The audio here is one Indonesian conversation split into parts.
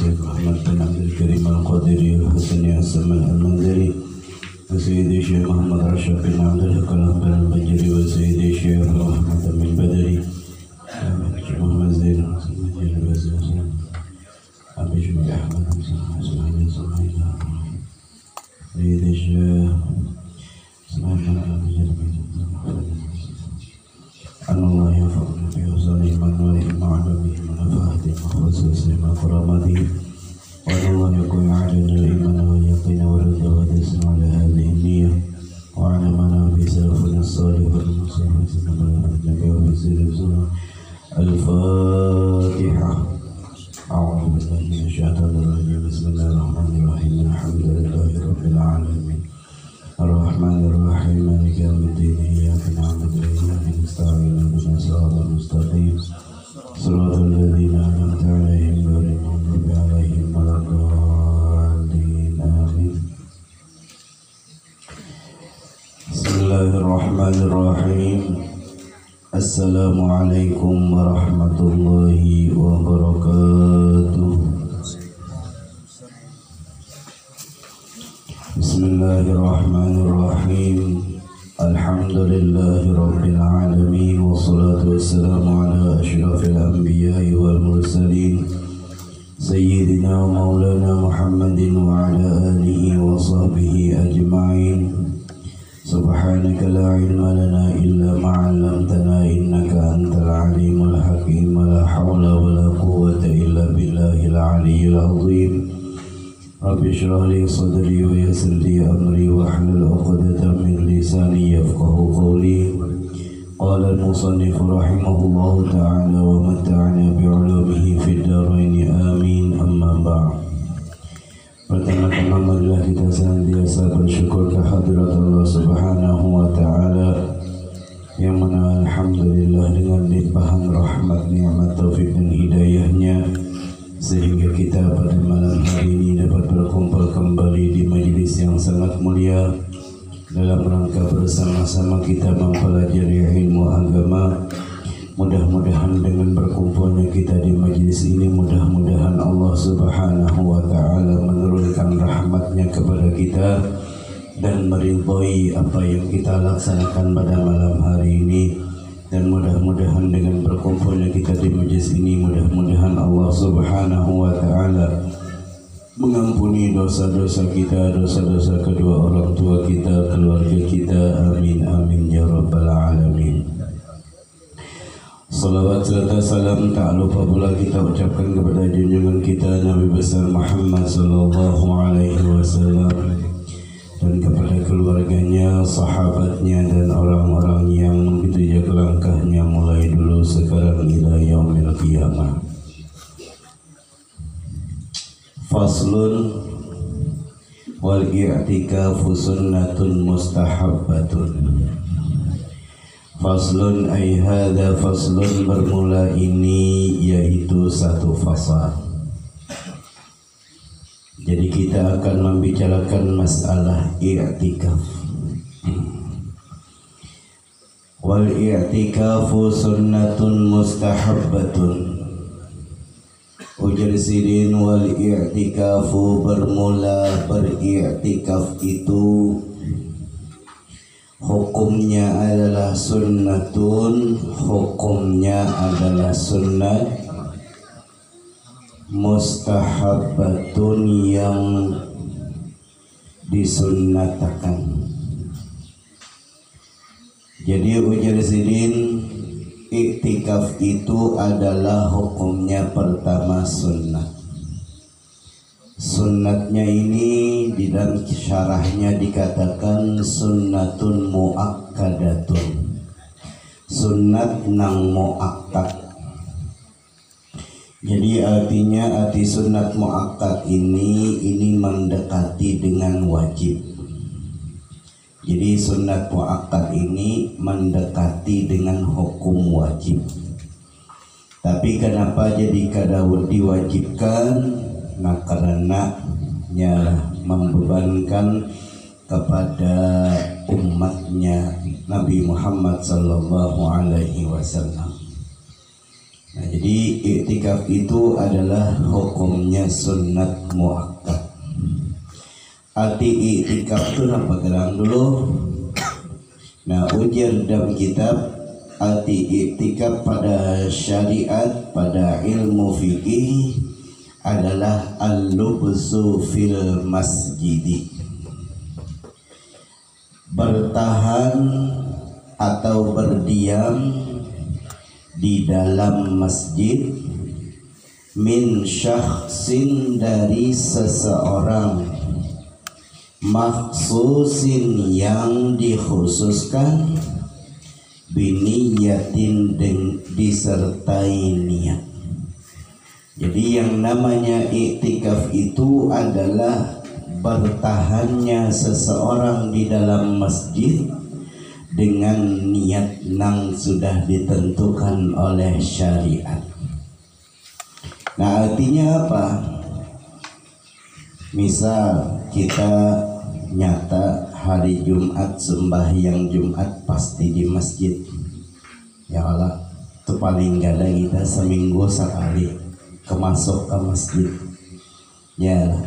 الشيخ محمد بن عبد الكريم القادري الحسني السمن المنذري وسيدي الشيخ محمد رشاد بن عبد الحق الأكبر البجري وسيدي الشيخ محمد بن بدري الشيخ محمد زين أبي شوقي أحمد إسماعيل سيدي الشيخ إسماعيل أن الله ينفعنا بأوزانه من وإن معلومه منفعته وخصوصه من كرامته وأن الله يقوي علينا الإيمان واليقين والرضا والإحسان على هذه النية وعلمنا بسلفنا الصالح والمصلح النبي وبسير الزهر الفاتحة. أعوذ بالله من الشيطان الرجيم. بسم الله الرحمن الرحيم. الحمد لله رب العالمين الرحمن الرحيم مالك يوم الدين. إياك نعبد وإياك نستعين اهدنا الصراط المستقيم صراط الذين أنعمت عليهم غير المغضوب عليهم ولا الضالين آمين. بسم الله الرحمن الرحيم. السلام عليكم ورحمة الله وبركاته. بسم الله الرحمن الرحيم. الحمد لله رب العالمين والصلاة والسلام على أشرف الأنبياء والمرسلين سيدنا ومولانا محمد وعلى آله وصحبه أجمعين. سبحانك لا علم لنا إلا ما علمتنا إنك أنت العليم الحكيم. لا حول ولا قوة إلا بالله العلي العظيم. رب اشرح لي صدري ويسر لي أمري واحلل عقدة من لساني يفقهوا قولي. قال المصنف رحمه الله تعالى ومتعنا بعلومه في الدارين آمين. أما بعد. Pertama-tama marilah kita senantiasa bersyukur kehadirat Allah Subhanahu wa Ta'ala yang mana alhamdulillah dengan limpahan rahmat, nikmat, taufik dan hidayahnya sehingga kita pada malam hari ini dapat berkumpul kembali di majelis yang sangat mulia dalam rangka bersama-sama kita mempelajari ilmu agama. Mudah-mudahan dengan berkumpulnya kita di majelis ini, mudah-mudahan Allah Subhanahu wa Ta'ala menurunkan rahmatnya kepada kita dan meridhai apa yang kita laksanakan pada malam hari ini. Dan mudah-mudahan dengan berkumpulnya kita di majelis ini, mudah-mudahan Allah Subhanahu wa Ta'ala mengampuni dosa-dosa kita, dosa-dosa kedua orang tua kita, keluarga kita. Amin amin ya rabbal alamin. Salawat serta salam tak lupa pula kita ucapkan kepada junjungan kita Nabi besar Muhammad sallallahu alaihi wasallam dan kepada keluarganya, sahabatnya dan orang-orang yang begitu jaga langkahnya mulai dulu sekarang ila yaumil qiyamah. Faslun wal i'tikafu sunnatun mustahabbatun. Faslun ay hadza faslun, bermula ini yaitu satu fasal. Jadi kita akan membicarakan masalah i'tikaf. Wal i'tikafu sunnatun mustahabbatun. Ujar sidin wal i'tikafu, bermula beriktikaf itu hukumnya adalah sunnatun, hukumnya adalah sunnat, mustahabbatun yang disunnatakan. Jadi ujar sidin, iktikaf itu adalah hukumnya pertama sunnat. Sunnatnya ini di dalam syarahnya dikatakan sunnatun muakkadatun, sunnat nang muakkad. Jadi artinya arti sunnat muakkad ini mendekati dengan wajib. Jadi sunnat muakkad ini mendekati dengan hukum wajib. Tapi kenapa jadi kada diwajibkan? Nah karena membebankan kepada umatnya Nabi Muhammad sallallahu alaihi wasallam. Nah, jadi iktikaf itu adalah hukumnya sunnat muakkad. Arti iktikaf itu apa gelang dulu? Nah, ujar dalam kitab arti iktikaf pada syariat, pada ilmu fikih adalah al-lubsu fil masjidi, bertahan atau berdiam di dalam masjid, min syakhsin dari seseorang, maksusin yang dikhususkan, biniyatin disertai niat. Jadi yang namanya iktikaf itu adalah bertahannya seseorang di dalam masjid dengan niat yang sudah ditentukan oleh syariat. Nah, artinya apa? Misal kita nyata hari Jumat, sembahyang Jumat pasti di masjid. Ya Allah, itu paling gak ada kita seminggu sekali kemasuk ke masjid. Ya,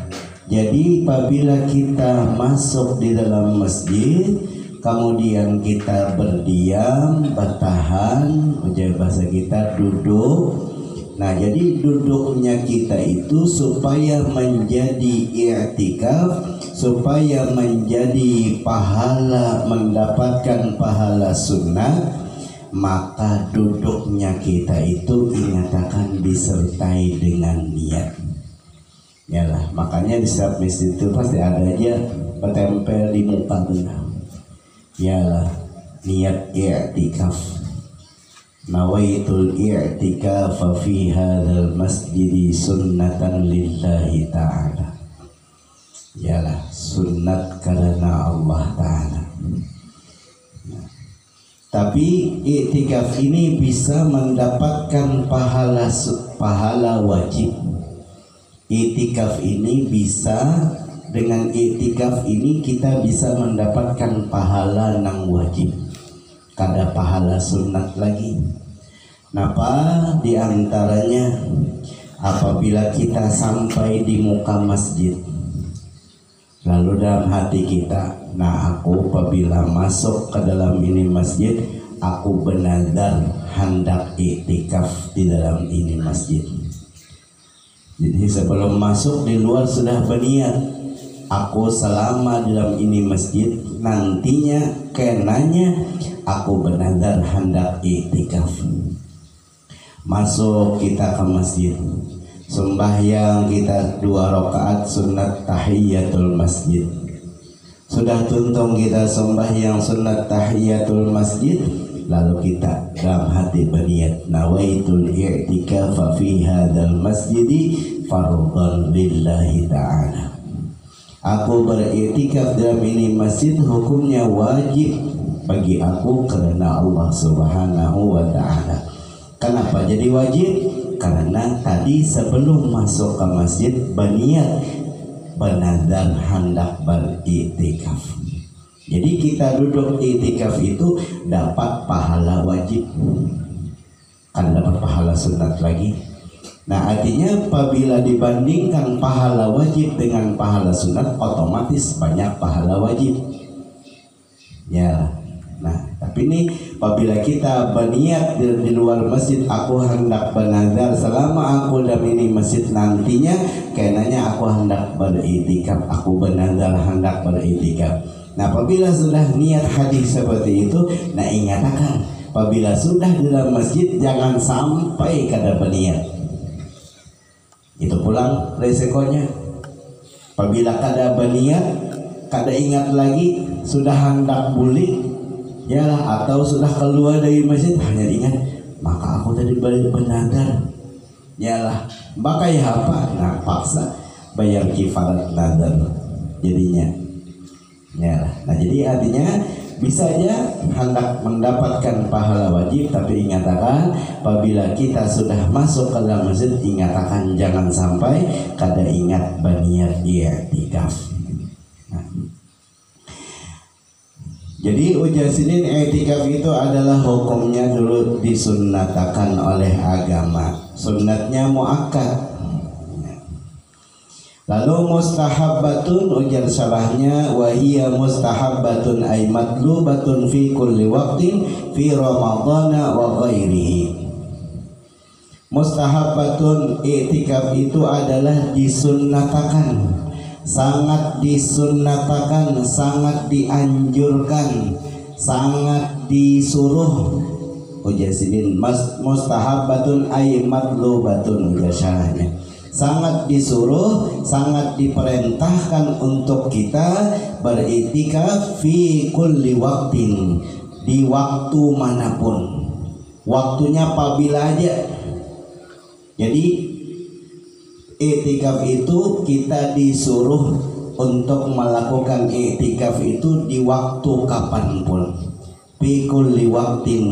jadi apabila kita masuk di dalam masjid, kemudian kita berdiam, bertahan, ujar bahasa kita duduk. Nah, jadi duduknya kita itu supaya menjadi i'tikaf, supaya menjadi pahala, mendapatkan pahala sunnah, maka duduknya kita itu ingatkan disertai dengan niat. Yalah, makanya di setiap masjid itu pasti ada aja bertempel di muka benar. Yalah, niat i'tikaf. Nawaitul i'tikaf fi hadzal masjid sunnatan lillahi ta'ala. Yalah, sunnat karena Allah Ta'ala. Nah, tapi i'tikaf ini bisa mendapatkan pahala wajib. I'tikaf ini bisa, dengan i'tikaf ini kita bisa mendapatkan pahala yang wajib. Kada pahala sunat lagi. Napa? Di antaranya apabila kita sampai di muka masjid, lalu dalam hati kita, nah aku apabila masuk ke dalam ini masjid, aku benar-benar hendak iktikaf di dalam ini masjid. Jadi sebelum masuk di luar sudah berniat, aku selama dalam ini masjid, nantinya kenanya aku benar-benar hendak iktikaf. Masuk kita ke masjid, sembahyang kita 2 rakaat sunat tahiyatul masjid. Sudah tuntung kita sembahyang sunat tahiyatul masjid, lalu kita dalam hati berniat, nawaitul i'tikaf fi hadzal masjid fardhan lillahi ta'ala. Aku beriktikaf dalam ini masjid, hukumnya wajib bagi aku karena Allah Subhanahu wa ta'ala. Kenapa jadi wajib? Karena tadi sebelum masuk ke masjid berniat, benar-benar hendak beriktikaf. Jadi kita duduk iktikaf itu dapat pahala wajib, kan dapat pahala sunat lagi. Nah, artinya apabila dibandingkan pahala wajib dengan pahala sunat, otomatis banyak pahala wajib. Ya, nah tapi ini apabila kita berniat di luar masjid, aku hendak bernazar selama aku dalam ini masjid nantinya, kenanya aku hendak beriktikaf, aku bernazar hendak beriktikaf. Nah, apabila sudah niat hadis seperti itu, nah ingatkan, apabila sudah di dalam masjid jangan sampai kada berniat. Itu pulang resikonya. Apabila kada berniat, kada ingat lagi, sudah hendak bulik, yalah, atau sudah keluar dari masjid hanya ingat, maka aku tadi bernadar, yalah, maka ya apa? Nah, paksa bayar kifarat nadar jadinya. Yalah. Nah, jadi artinya bisa aja hendak mendapatkan pahala wajib, tapi ingatkan apabila kita sudah masuk ke dalam masjid, ingatkan jangan sampai kada ingat berniat i'tikaf. Nah, Jadi ujasidin i'tikaf itu adalah hukumnya dulu disunnatakan oleh agama. Sunnatnya muakkad. Lalu mustahabbatun ujar syarahnya wa hiya mustahabbatun ay matlubatun fi kulli waqtin fi ramadhana wa ghairihi. Mustahabbatun i'tikaf itu adalah disunnatakan, sangat disunnatakan, sangat dianjurkan, sangat disuruh. Ujasidin mustahabbatun ay matlubatun ujar syarahnya. Sangat disuruh, sangat diperintahkan untuk kita beriktikaf fi kulli waqtin, di waktu manapun. Waktunya apabila aja. Jadi iktikaf itu kita disuruh untuk melakukan iktikaf itu di waktu kapanpun. Fi kulli waqtin,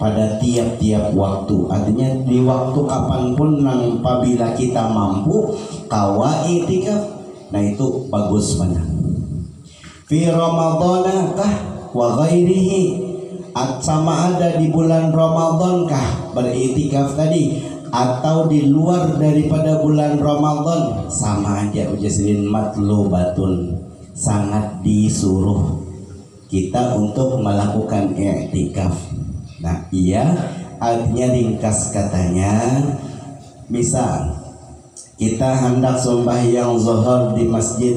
pada tiap-tiap waktu. Artinya di waktu kapanpun nang apabila kita mampu kawa iktikaf. Nah itu bagus mana. Fi Ramadhan kah wa ghairihi, sama ada di bulan Ramadan kah beriktikaf tadi, atau di luar daripada bulan Ramadan, sama aja. Ujasidin matlubatun, sangat disuruh kita untuk melakukan i'tikaf. Nah iya, artinya ringkas katanya, misal kita hendak sembahyang zuhur di masjid,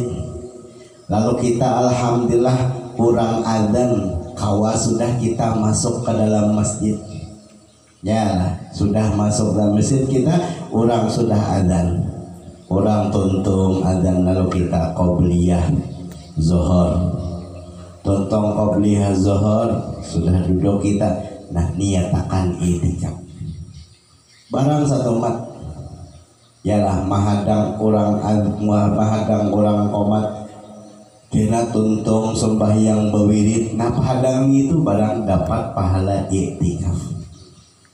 lalu kita alhamdulillah kurang adzan, kawa sudah kita masuk ke dalam masjid. Ya, sudah masuk dalam masjid kita, orang sudah adzan, orang tuntung adzan, lalu kita qobliyah zuhur, tuntung qobliyah zuhur, sudah duduk kita. Nah niatakan i'tikaf. Barang satu mat yalah mahadang orang komat kena tuntung sembahyang bewirid. Nah pahadang itu barang dapat pahala i'tikaf.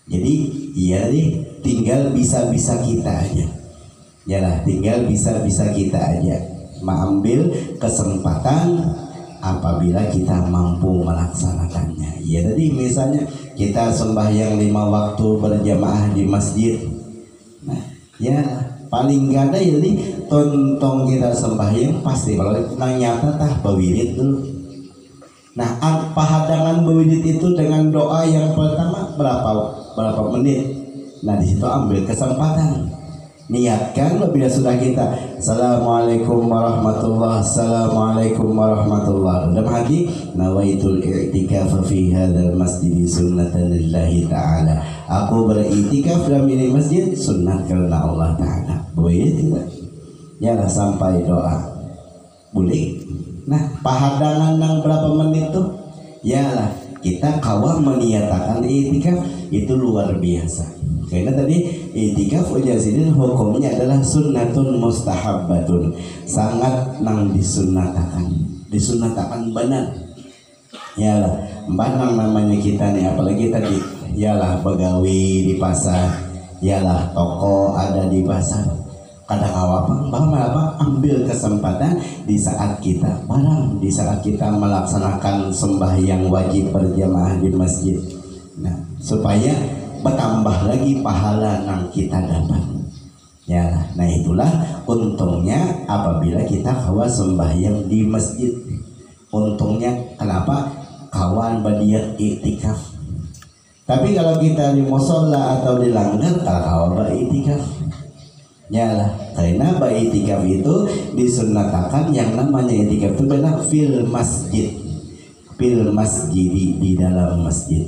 Jadi iya deh, tinggal bisa-bisa kita aja. Yalah tinggal bisa-bisa kita aja mengambil kesempatan apabila kita mampu melaksanakannya. Ya tadi misalnya kita sembahyang 5 waktu berjamaah di masjid. Nah, ya paling gak ada ya nih tontong kita sembahyang pasti kalau nyata tah bewirid dulu. Nah, pahadangan bewirid itu dengan doa yang pertama berapa menit. Nah, di situ ambil kesempatan. Niatkan bila sudah kita Assalamualaikum warahmatullahi, Assalamualaikum warahmatullahi, dalam hati nawaitul i'tikaf fi hadzal masjid sunnatan lillahi ta'ala, aku beriktikaf dalam ini masjid sunnat karena Allah ta'ala. Boleh tidak? Ya sampai doa boleh. Nah pahadangan yang berapa menit tuh ya kita kawal meniatakan i'tikaf itu luar biasa. Karena tadi i'tikaf ujasidin hukumnya adalah sunnatun mustahabbatun, sangat nang disunatakan benar. Yalah, banang namanya kita nih, apalagi tadi yalah begawi di pasar, yalah toko ada di pasar. Kadang awapang bahwa ambil kesempatan di saat kita melaksanakan sembahyang wajib berjamaah di masjid. Nah, supaya bertambah lagi pahala yang kita dapat. Ya, nah itulah untungnya apabila kita kawan sembahyang di masjid. Untungnya kenapa? Kawan badiat i'tikaf. Tapi kalau kita di musola atau di langgar, kawan ba'iktikaf. Ya lah, karena ba'iktikaf itu disunnatakan yang namanya i'tikaf itu benar fil masjid, di dalam masjid.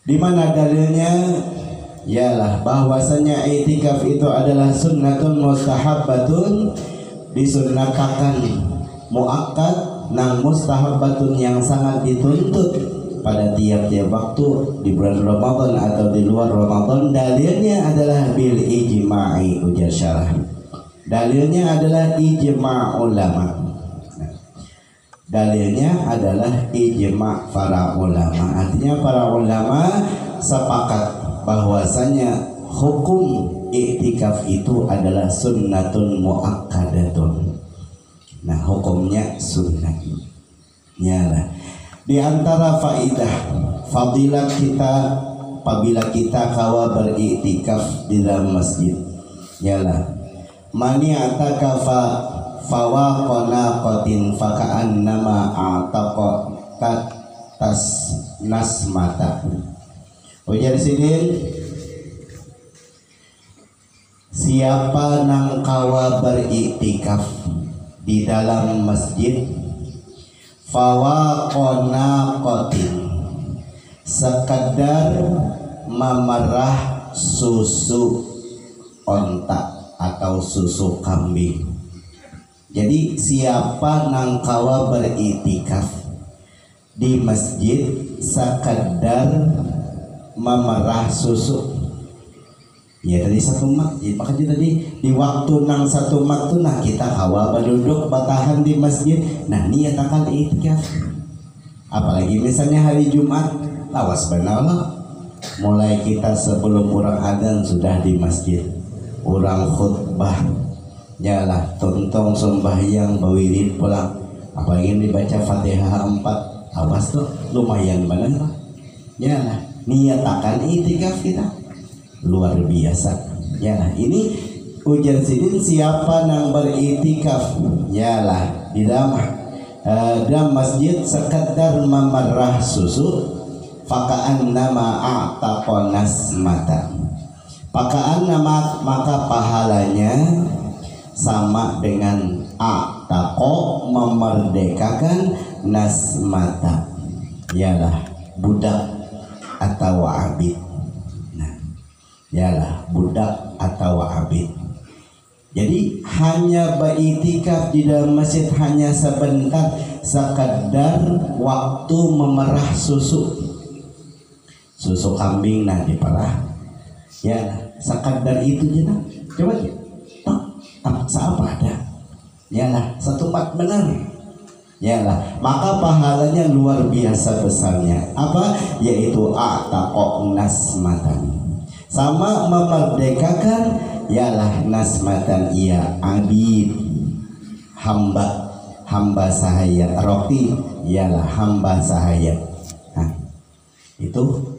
Di mana dalilnya? Yalah bahwasanya i'tikaf itu adalah sunnatun mustahabbatun, disunnatakan muakkad nang mustahabbatun yang sangat dituntut pada tiap-tiap waktu di bulan Ramadan atau di luar Ramadan. Dalilnya adalah bil ijma'i ujar syarah. Dalilnya adalah ijma' ulama. Dalilnya adalah ijma' para ulama. Artinya para ulama sepakat bahwasanya hukum i'tikaf itu adalah sunnatun muakkadatun. Nah, hukumnya sunnah. Nyala. Di antara fadilah kita apabila kita kawa beriktikaf di dalam masjid, nyala. Mani atakafa fawaqana qatin faka'annama a'taqat tas nasmata. Ujar sidin, siapa nang kawa beriktikaf di dalam masjid, fawaqana qatin, sekedar memerah susu onta atau susu kambing. Jadi siapa nang kawa beriktikaf di masjid sekedar memerah susu, ya dari satu masjid, makanya tadi di waktu nang satu waktu nah kita kawa berduduk batahan di masjid, nah niat akan iktikaf. Apalagi misalnya hari Jumat, awas benar mulai kita sebelum orang adzan sudah di masjid, orang khutbah, jalah tontong sembahyang bawirid pulang, apalagi dibaca Fatihah 4, awas tuh lumayan benar lah. Jalah niat akan iktikaf kita luar biasa. Jalah ini ujar sidin, siapa nang beriktikaf jalah di dalam masjid sekedar memerah susu, faka'annama a'taqonas mata, faka'annama maka pahalanya sama dengan a'taqo memerdekakan nasmata, yalah budak atau abid. Nah, yalah budak atau abid. Jadi hanya beriktikaf di dalam masjid hanya sebentar, sekedar waktu memerah susu kambing nah diperah, ya sekadar itu aja nah. Coba tak apa ada, ya lah satu mat benar, ya lah maka pahalanya luar biasa besarnya. Apa? Yaitu a'taqo nasmatan, sama memerdekakan, yalah nasmatan ia abid, hamba sahaya, roti yalah hamba sahaya. Nah, itu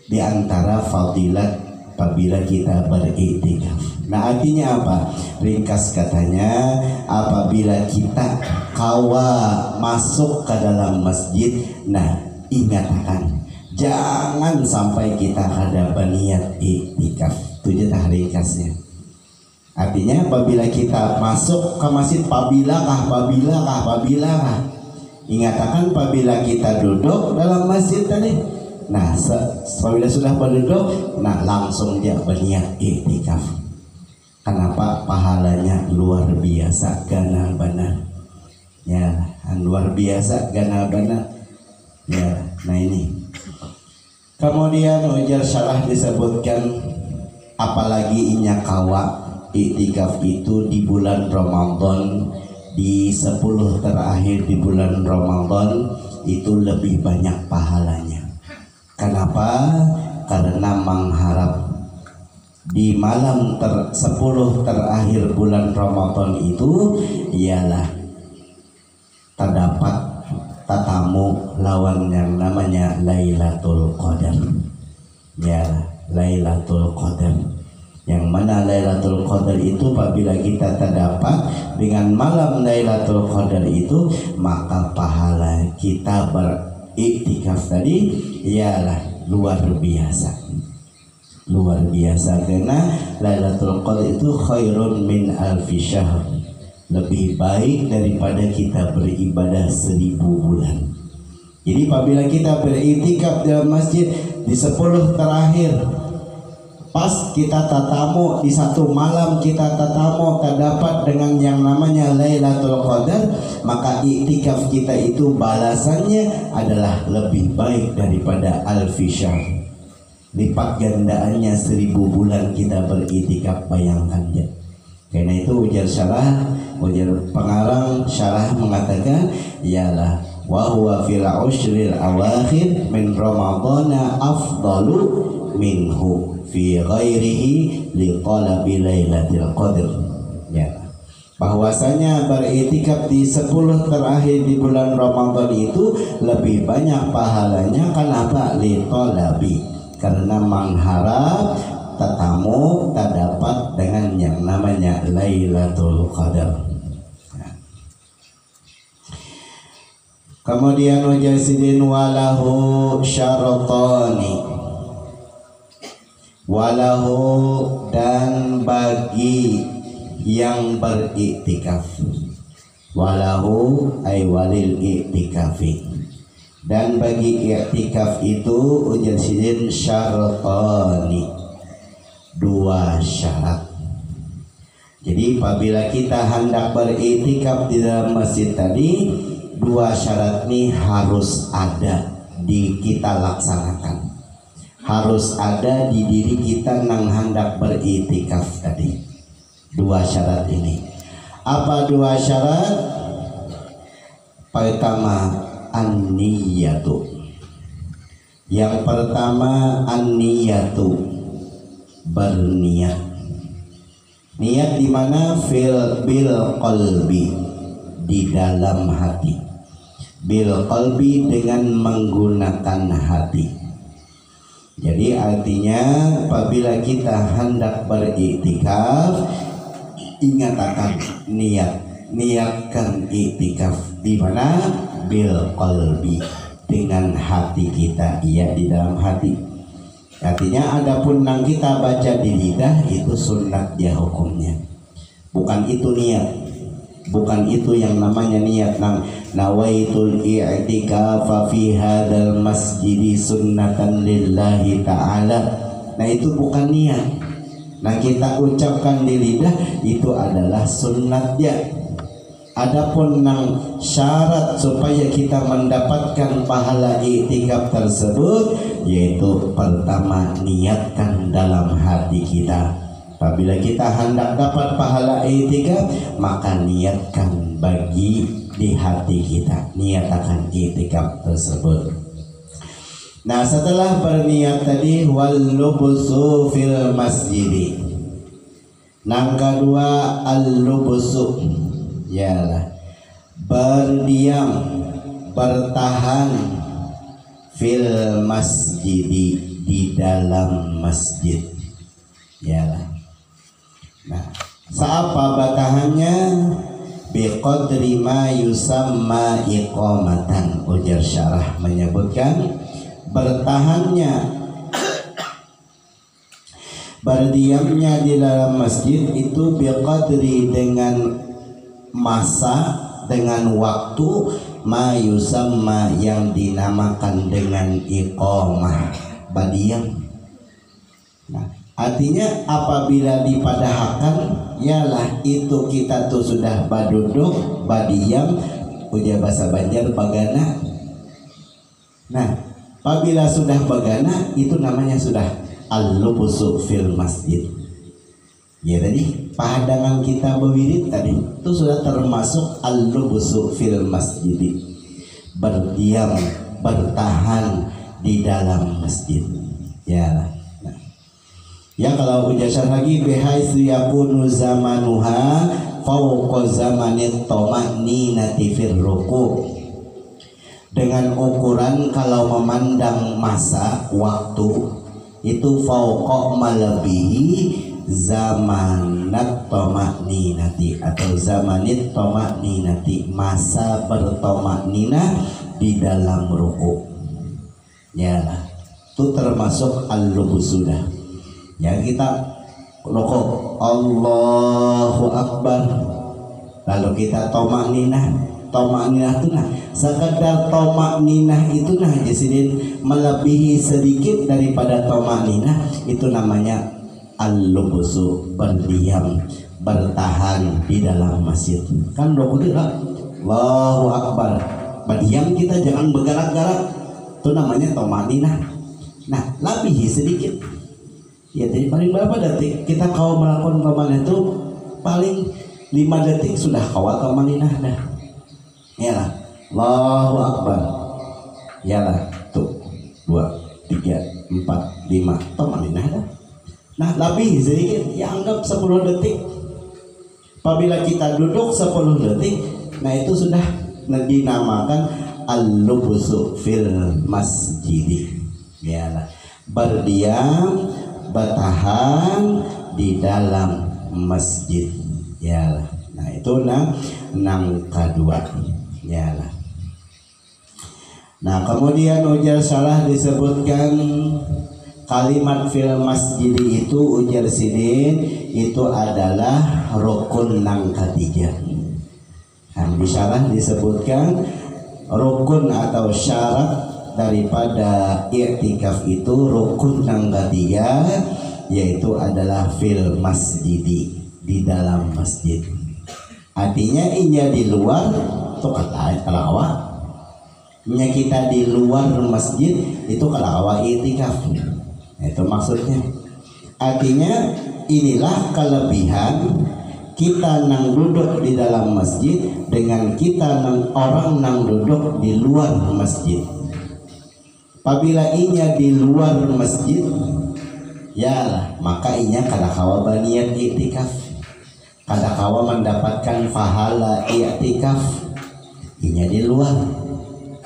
diantara fadilat apabila kita beriktikaf. Nah artinya apa? Ringkas katanya, apabila kita kawa masuk ke dalam masjid, nah ingatkan jangan sampai kita ada berniat iktikaf. Itu aja ringkasnya. Artinya apabila kita masuk ke masjid, pabilakah ingatkan apabila kita duduk dalam masjid tadi, nah apabila sudah berduduk, nah langsung dia berniat iktikaf. Kenapa? Pahalanya luar biasa gana benar, ya luar biasa gana benar, ya. Nah ini kemudian ujar syarah disebutkan, apalagi inya kawa iktikaf itu di bulan Ramadan, di 10 terakhir di bulan Ramadan itu lebih banyak pahalanya. Kenapa? Karena mengharap di malam 10 terakhir bulan Ramadan itu ialah terdapat tatamu lawan yang namanya Lailatul Qadar. Ya, Lailatul Qadar. Yang mana Lailatul Qadar itu apabila kita terdapat dengan malam Lailatul Qadar itu, maka pahala kita beriktikaf tadi ialah luar biasa. Luar biasa, karena Lailatul Qadar itu khairun min alfi syahr, lebih baik daripada kita beribadah 1000 bulan. Jadi apabila kita beriktikaf dalam masjid di 10 terakhir, pas kita tatamu di satu malam, kita tatamu terdapat dengan yang namanya Lailatul Qadar, maka iktikaf kita itu balasannya adalah lebih baik daripada alfi syahr. Lipat gandaannya 1000 bulan kita beriktikaf, bayangkan ya. Karena itu ujar pengarang syarah mengatakan, ialah wa huwa fil ushril awakhir min ramadhana afdalu minhu fi ghairihi li talabi lailatul qadr. Ya. bahwasanya beriktikaf di 10 terakhir di bulan Ramadan itu lebih banyak pahalanya. Kenapa? Litolabi, karena mengharap tetamu tak dapat dengan yang namanya Lailatul Qadar. Kemudian wajasidin walahu syaratani, walahu dan bagi yang beriktikaf, walahu ay walil iktikafi, dan bagi iktikaf itu ujasidin syaratani, 2 syarat. Jadi apabila kita hendak beriktikaf di dalam masjid tadi, 2 syarat ini harus ada di kita laksanakan, harus ada di diri kita nang hendak beriktikaf tadi. 2 syarat ini. Apa 2 syarat? Pertama, an-niyatu. Yang pertama an-niyatu, berniat. Niat di mana? Bil qalbi, di dalam hati. Bil qalbi, dengan menggunakan hati. Jadi artinya apabila kita hendak beriktikaf, ingat akan niatkan iktikaf di mana? Bil qalbi, dengan hati kita, iya di dalam hati. Artinya adapun nang kita baca di lidah itu sunat ya hukumnya, bukan itu niat, bukan itu yang namanya niat nang nawaitul i'tikafa fi hadzal masjidi sunnatan lillahi ta'ala. Nah itu bukan niat. Nah kita ucapkan di lidah itu adalah sunnatnya. Adapun nang syarat supaya kita mendapatkan pahala iktikaf tersebut, yaitu pertama niatkan dalam hati kita. Apabila kita hendak dapat pahala iktikaf, maka niatkan bagi di hati kita, niatakan iktikaf tersebut. Nah setelah berniat tadi, wal lubusu fil masjidi. Nang kedua al-lubusu, yalah berdiam, bertahan fil masjidi, di dalam masjid, yalah. Nah seapa batahannya? Biqadri ma yusamma iqamatan. Ujar syarah menyebutkan bertahannya, berdiamnya di dalam masjid itu biqadri, dengan masa, dengan waktu, ma yusamma yang dinamakan dengan iqamah, berdiam. Nah artinya apabila dipadahkan, yalah itu kita tuh sudah baduduk, badiam, ujar bahasa Banjar bagana. Nah apabila sudah bagana, itu namanya sudah al-lubusu fil masjid. Ya tadi pahadangan kita berwirid tadi itu sudah termasuk al-lubusu fil masjid, berdiam, bertahan di dalam masjid. Ya. Nah. Ya kalau ujasan lagi bihaitsu yakunu zamanuha fawqa zamanit tama'ninati fir ruku', dengan ukuran kalau memandang masa waktu itu fawqa melebihi zamanat tama'ninati atau zamanit tama'ninati, masa bertama'ninah di dalam ruku'. Ya itu termasuk al-lubusudah. Ya kita rukuk Allahu Akbar, lalu kita tama'ninah itu nah sekedar tama'ninah itu nah jasidin melebihi sedikit daripada tama'ninah, itu namanya al-lubusu, berdiam, bertahan di dalam masjid. Kan rukuk itu Allahu Akbar, berdiam kita jangan bergerak-gerak, itu namanya tama'ninah. Nah lebihi sedikit. Ya jadi paling berapa detik kita kalau melakukan tama'ninah itu paling 5 detik sudah kawat tama'ninah dah. Yalah, Allahu Akbar. Yalah, tuh 2, 3, 4, 5 tama'ninah dah. Nah lebih sedikit, ya anggap 10 detik. Apabila kita duduk 10 detik, nah itu sudah dinamakan al-lubsu fil masjid. Ya, berdiam, bertahan di dalam masjid. Ya, nah itu nang kedua. Ya. Nah, kemudian ujar salah disebutkan kalimat fil masjid itu ujar sidin itu adalah rukun nang ketiga. Nah, di syarah disebutkan rukun atau syarat daripada i'tikaf itu rukun nang ketiga, yaitu adalah fil masjid, di dalam masjid. Artinya inya di luar itu kata kalawah. Nya kita di luar masjid itu kalawah i'tikaf. Itu maksudnya. Artinya inilah kelebihan kita nang duduk di dalam masjid dengan kita orang nang duduk di luar masjid. Apabila inya di luar masjid, ya maka inya kadakawa baniat i'tikaf, kadakawa mendapatkan pahala i'tikaf. Inya di luar,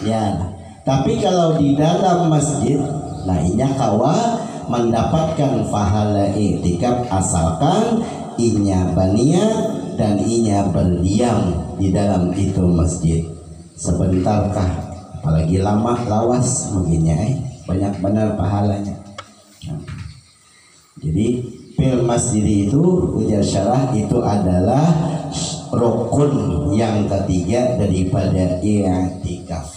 ya. Tapi kalau di dalam masjid, nah inya kawa mendapatkan pahala i'tikaf asalkan inya baniat dan inya berdiam di dalam itu masjid. Sebentarkah, apalagi lama lawas mungkinnya banyak benar pahalanya. Nah, jadi fil masjid itu ujar syarah itu adalah rukun yang ketiga daripada i'tikaf.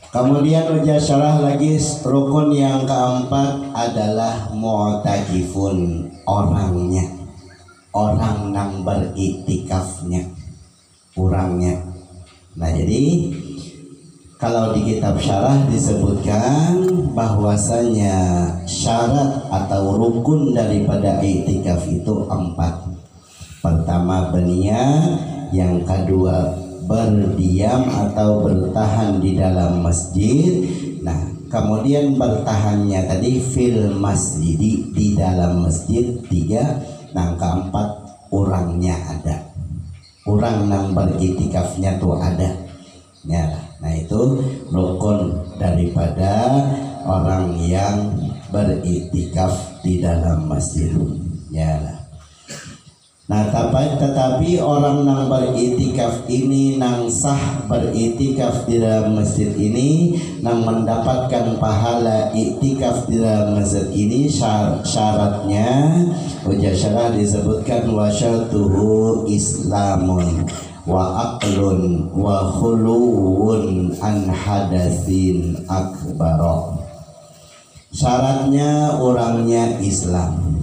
Kemudian ujar syarah lagi rukun yang keempat adalah mu'takifun, orangnya, orang yang beriktikafnya, orangnya. Nah jadi kalau di kitab syarah disebutkan bahwasanya syarat atau rukun daripada iktikaf itu 4. Pertama berniat, yang kedua berdiam atau bertahan di dalam masjid. Nah, kemudian bertahannya tadi fil masjid, di dalam masjid 3. Nah, keempat orangnya ada. Orang yang beriktikafnya tuh ada. Ya, nah itu rukun daripada orang yang beriktikaf di dalam masjid. Ya. Nah tetapi orang yang beriktikaf ini nang sah beriktikaf di dalam masjid ini, nang mendapatkan pahala iktikaf di dalam masjid ini, syaratnya ujar syarah disebutkan wasyatuhu islamun wa aqlun wa khuluun an hadatsin akbar. Syaratnya orangnya Islam.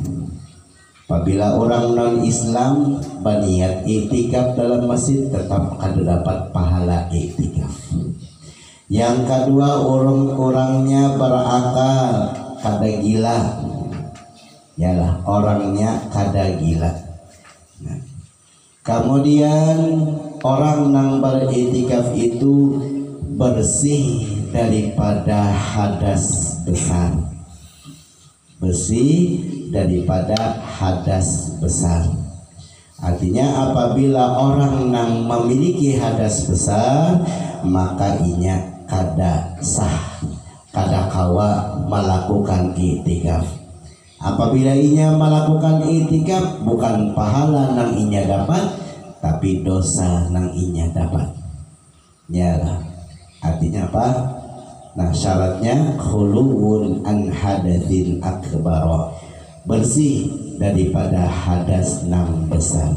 Apabila orang non-Islam berniat iktikaf dalam masjid, tetap akan dapat pahala iktikaf. Yang kedua, orangnya berakal, kada gila. Yalah, orangnya kada gila. Nah, kemudian orang yang beriktikaf itu bersih daripada hadas besar. Bersih daripada hadas besar. Artinya apabila orang yang memiliki hadas besar, maka inya kada sah, kada kawa melakukan iktikaf. Apabila inya melakukan iktikaf, bukan pahala nang inya dapat, tapi dosa nang inya dapat. Ya, artinya apa? Nah syaratnya khuluun an hadatsin akbar, bersih daripada hadas nang besar.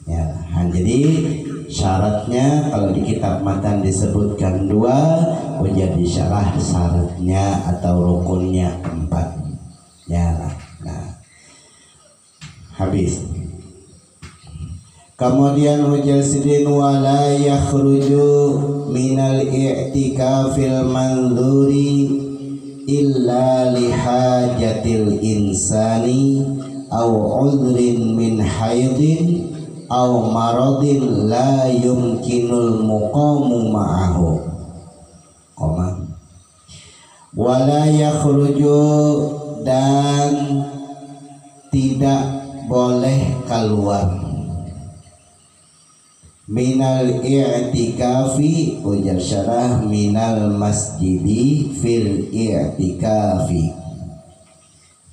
Ya, jadi syaratnya kalau di kitab matan disebutkan 2, menjadi syaratnya atau rukunnya 4. Ya, nah habis. Kemudian ujar sidin wala yakhruju minal i'tikafil manzuri illa lihajatil insani au udhrin min haidin au maradin la yumkinul muqamu ma'ahu. Wala yakhruju, dan tidak boleh keluar. Minal i'tikafi, ujar syarah, minal masjidi fil i'tikafi.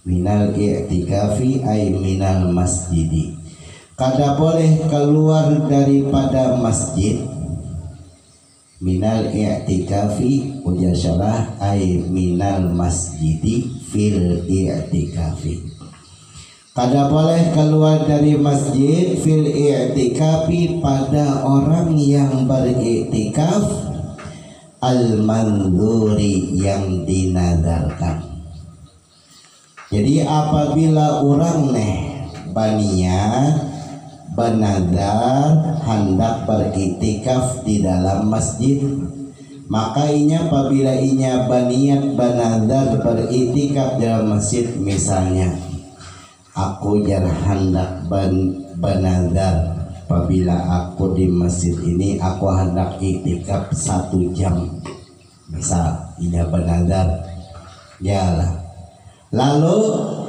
Minal i'tikafi ay minal masjidi, kada boleh keluar daripada masjid. Minal i'tikafi, ujar syarah, ay minal masjidi fil i'tikafi, kada boleh keluar dari masjid fil i'tikafi pada orang yang beriktikaf al-manzuri yang dinadarkan. Jadi apabila orang baniat benadar hendak beriktikaf di dalam masjid, maka inya apabila inya baniat benadar beriktikaf dalam masjid, misalnya aku hendak benadar apabila aku di masjid ini aku hendak iktikaf 1 jam, misal inya benadar ya, lalu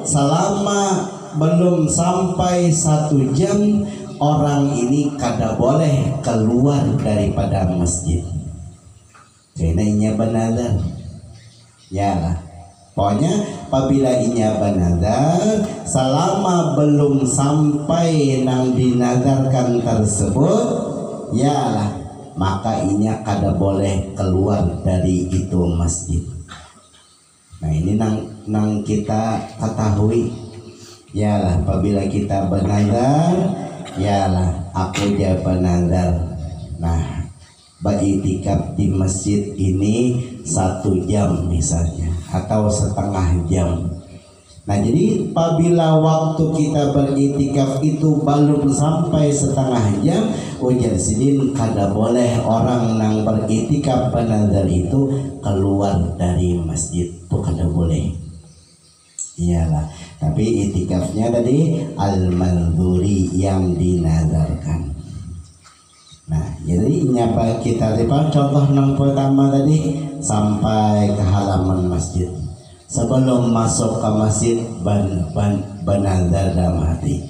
selama belum sampai 1 jam orang ini kada boleh keluar daripada masjid karena inya benadar ya. Pokoknya apabila inya benadar selama belum sampai nang dinadarkan tersebut ya, maka inya kada boleh keluar dari itu masjid. Nah ini nang kita ketahui ya, apabila kita benadar ya, aku dia benadar nah beriktikaf di masjid ini 1 jam misalnya atau setengah jam. Nah jadi apabila waktu kita beriktikaf itu belum sampai setengah jam, ujar sidin kada boleh orang nang beriktikaf benadar itu keluar dari masjid, itu kada boleh. Iyalah, tapi itikafnya tadi al-manzuri yang dinadarkan. Nah, jadi nyapa kita lihat contoh yang pertama tadi sampai ke halaman masjid. Sebelum masuk ke masjid benadar dalam hati.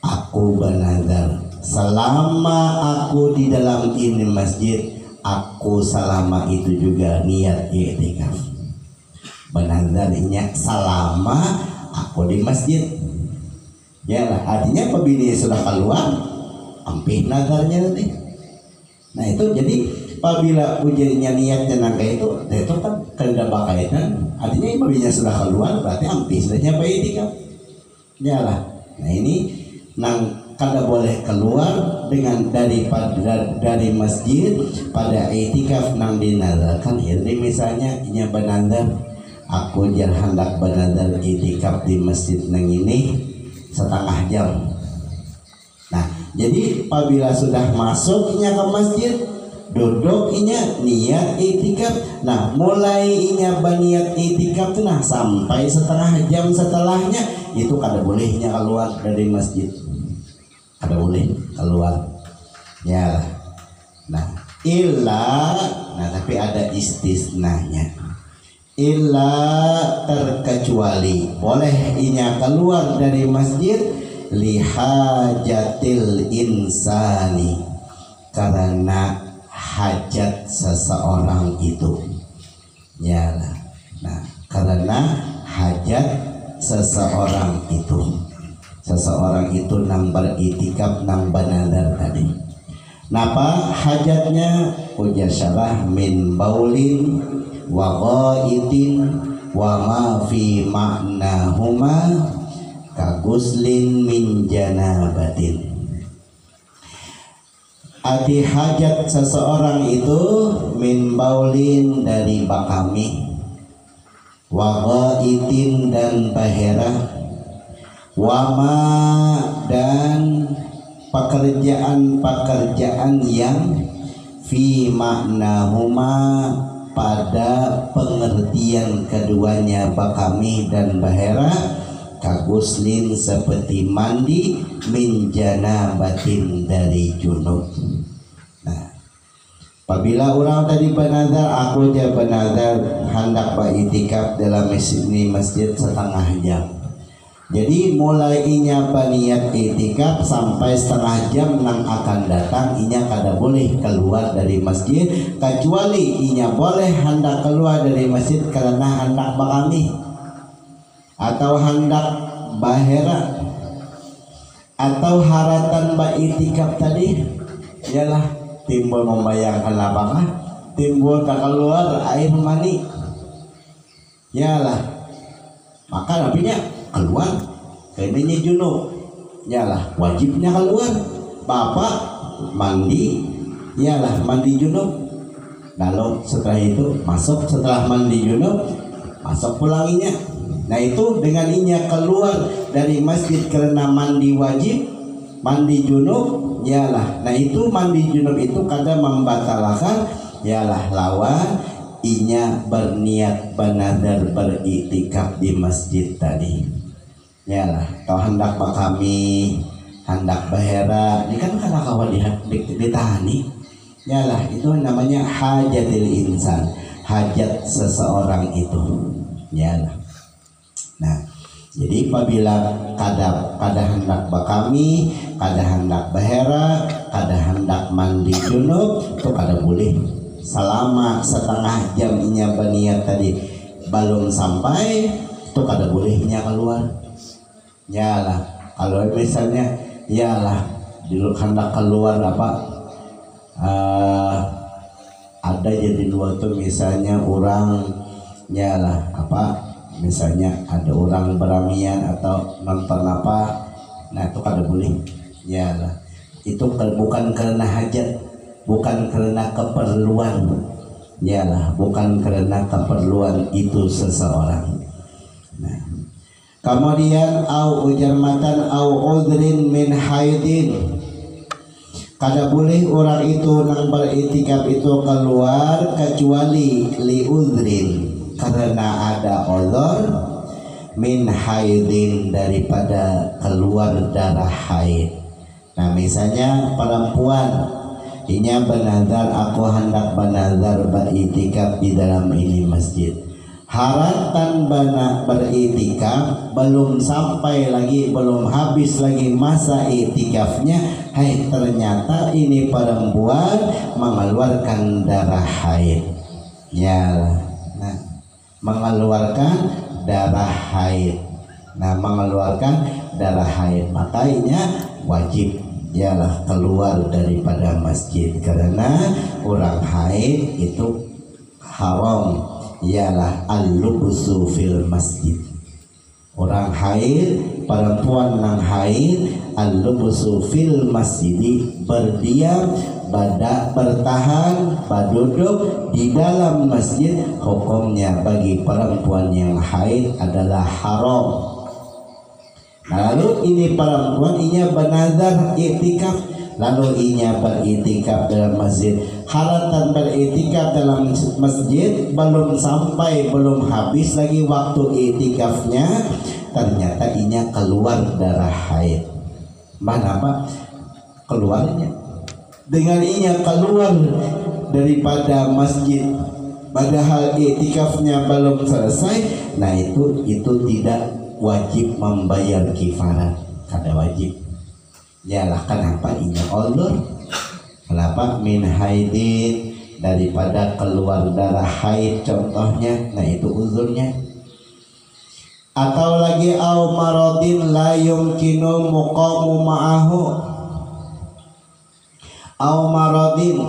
Aku benadar selama aku di dalam ini masjid, aku selama itu juga niat i'tikaf. Benadarnya selama aku di masjid. Ya lah, artinya apabila sudah keluar ampih nadarnya nanti. Nah itu jadi apabila ujiannya niatnya nangka itu kan kada bakaitan. Artinya apabila sudah keluar berarti ampih sudah nyampe i'tikaf. Ya lah. Nah ini nang kada boleh keluar dengan dari masjid pada i'tikaf nang dinadarkan. Jadi misalnya inya benadar aku hendak benadar i'tikaf di masjid nang ini setengah jam. Nah, jadi apabila sudah masuknya ke masjid, duduk inya niat i'tikaf. Nah, mulai inya berniat i'tikaf tuh nah sampai setengah jam setelahnya itu kada bolehnya keluar dari masjid. Kada boleh keluar. Ya. Nah, tapi ada istisnanya. Terkecuali boleh inya keluar dari masjid lihajatil insani, karena hajat seseorang itu ya. Nah karena hajat seseorang itu nang beriktikaf nang benadar tadi. Napa hajatnya? Ujar syarah min baulin wa ghaitin wa ma fi ma'nahuma kaguslin min janabatin. Arti hajat seseorang itu min baulin dari bakami, wa ghaitin dan bahera, wama dan pekerjaan-pekerjaan yang fi maknahuma pada pengertian keduanya bakami dan bahera, kaguslin seperti mandi, min janabatin dari junub. Nah, apabila orang tadi benadar, aku dia benadar hendak beriktikaf dalam masjid setengah jam. Jadi mulai inya berniat itikaf sampai setengah jam nang akan datang inya kada boleh keluar dari masjid, kecuali inya boleh hendak keluar dari masjid karena hendak bakami atau hendak bahera atau haratan itikaf tadi ialah timbul membayangkan lapangan, timbul tak keluar air mani, ialah maka nabinya keluar kayaknya junub, ialah wajibnya keluar. Bapak mandi, ialah mandi junub, lalu setelah itu masuk, setelah mandi junub masuk pulanginya. Nah itu dengan inya keluar dari masjid karena mandi wajib, mandi junub, ialah nah itu mandi junub itu kadang membatalkan, ialah lawan inya berniat banadar beriktikaf di masjid tadi. Yalah, tau hendak bakami, hendak bahera, ini kan karena kawan ditahani. Yalah, itu namanya hajatil insan, hajat seseorang itu. Yalah. Nah, jadi apabila kada hendak bakami, kada hendak bahera, kada hendak mandi junub, itu kada boleh. Selama setengah jam inya berniat tadi belum sampai, itu kada bolehnya keluar. Yalah, kalau misalnya yalah dulu hendak keluar ada jadi dua tuh misalnya orang yalah misalnya ada orang beramian atau nonton nah itu kada boleh. Yalah, itu bukan karena hajat, bukan karena keperluan. Yalah, bukan karena keperluan itu seseorang. Nah, kemudian au ujarmatan au udrin min haidin, kada boleh orang itu nang beritikaf itu keluar kecuali li udrin, karena ada uzur, min haidin daripada keluar darah haid. Nah misalnya perempuan inya benazar, aku hendak benazar beritikaf di dalam ini masjid, haratan beritikaf belum sampai lagi, belum habis lagi masa itikafnya, hai ternyata ini perempuan mengeluarkan darah haid. Ya, nah mengeluarkan darah haid. Nah mengeluarkan darah haid, makanya wajib ialah keluar daripada masjid, karena orang haid itu haram ialah al-lubsu fil masjid. Orang haid, perempuan nang haid, al-lubsu fil masjid, berdiam, bertahan, berduduk di dalam masjid, hukumnya bagi perempuan yang haid adalah haram. Lalu ini perempuan inya bernazar iktikaf, lalu inya beritikaf dalam masjid, haratan beritikaf dalam masjid belum sampai, belum habis lagi waktu itikafnya, ternyata inya keluar darah haid. Mana keluarnya? Dengan inya keluar daripada masjid padahal itikafnya belum selesai, nah itu tidak wajib membayar kifarat, kada wajib. Yalah, kenapa inya ulur? Kenapa min haidin, daripada keluar darah haid contohnya, nah itu uzurnya. Atau lagi au maradin la yumkinu muqamu ma'ahu, au maradin,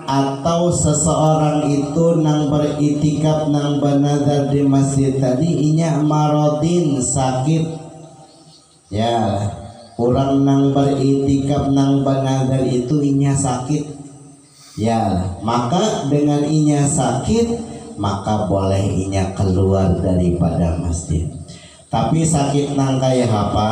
atau seseorang itu nang beritikaf nang banazar di masjid tadi inya maradin, sakit. Ya, orang nang beritikaf nang banazar itu inya sakit. Ya, maka dengan inya sakit maka boleh inya keluar daripada masjid. Tapi sakit nang kayak apa,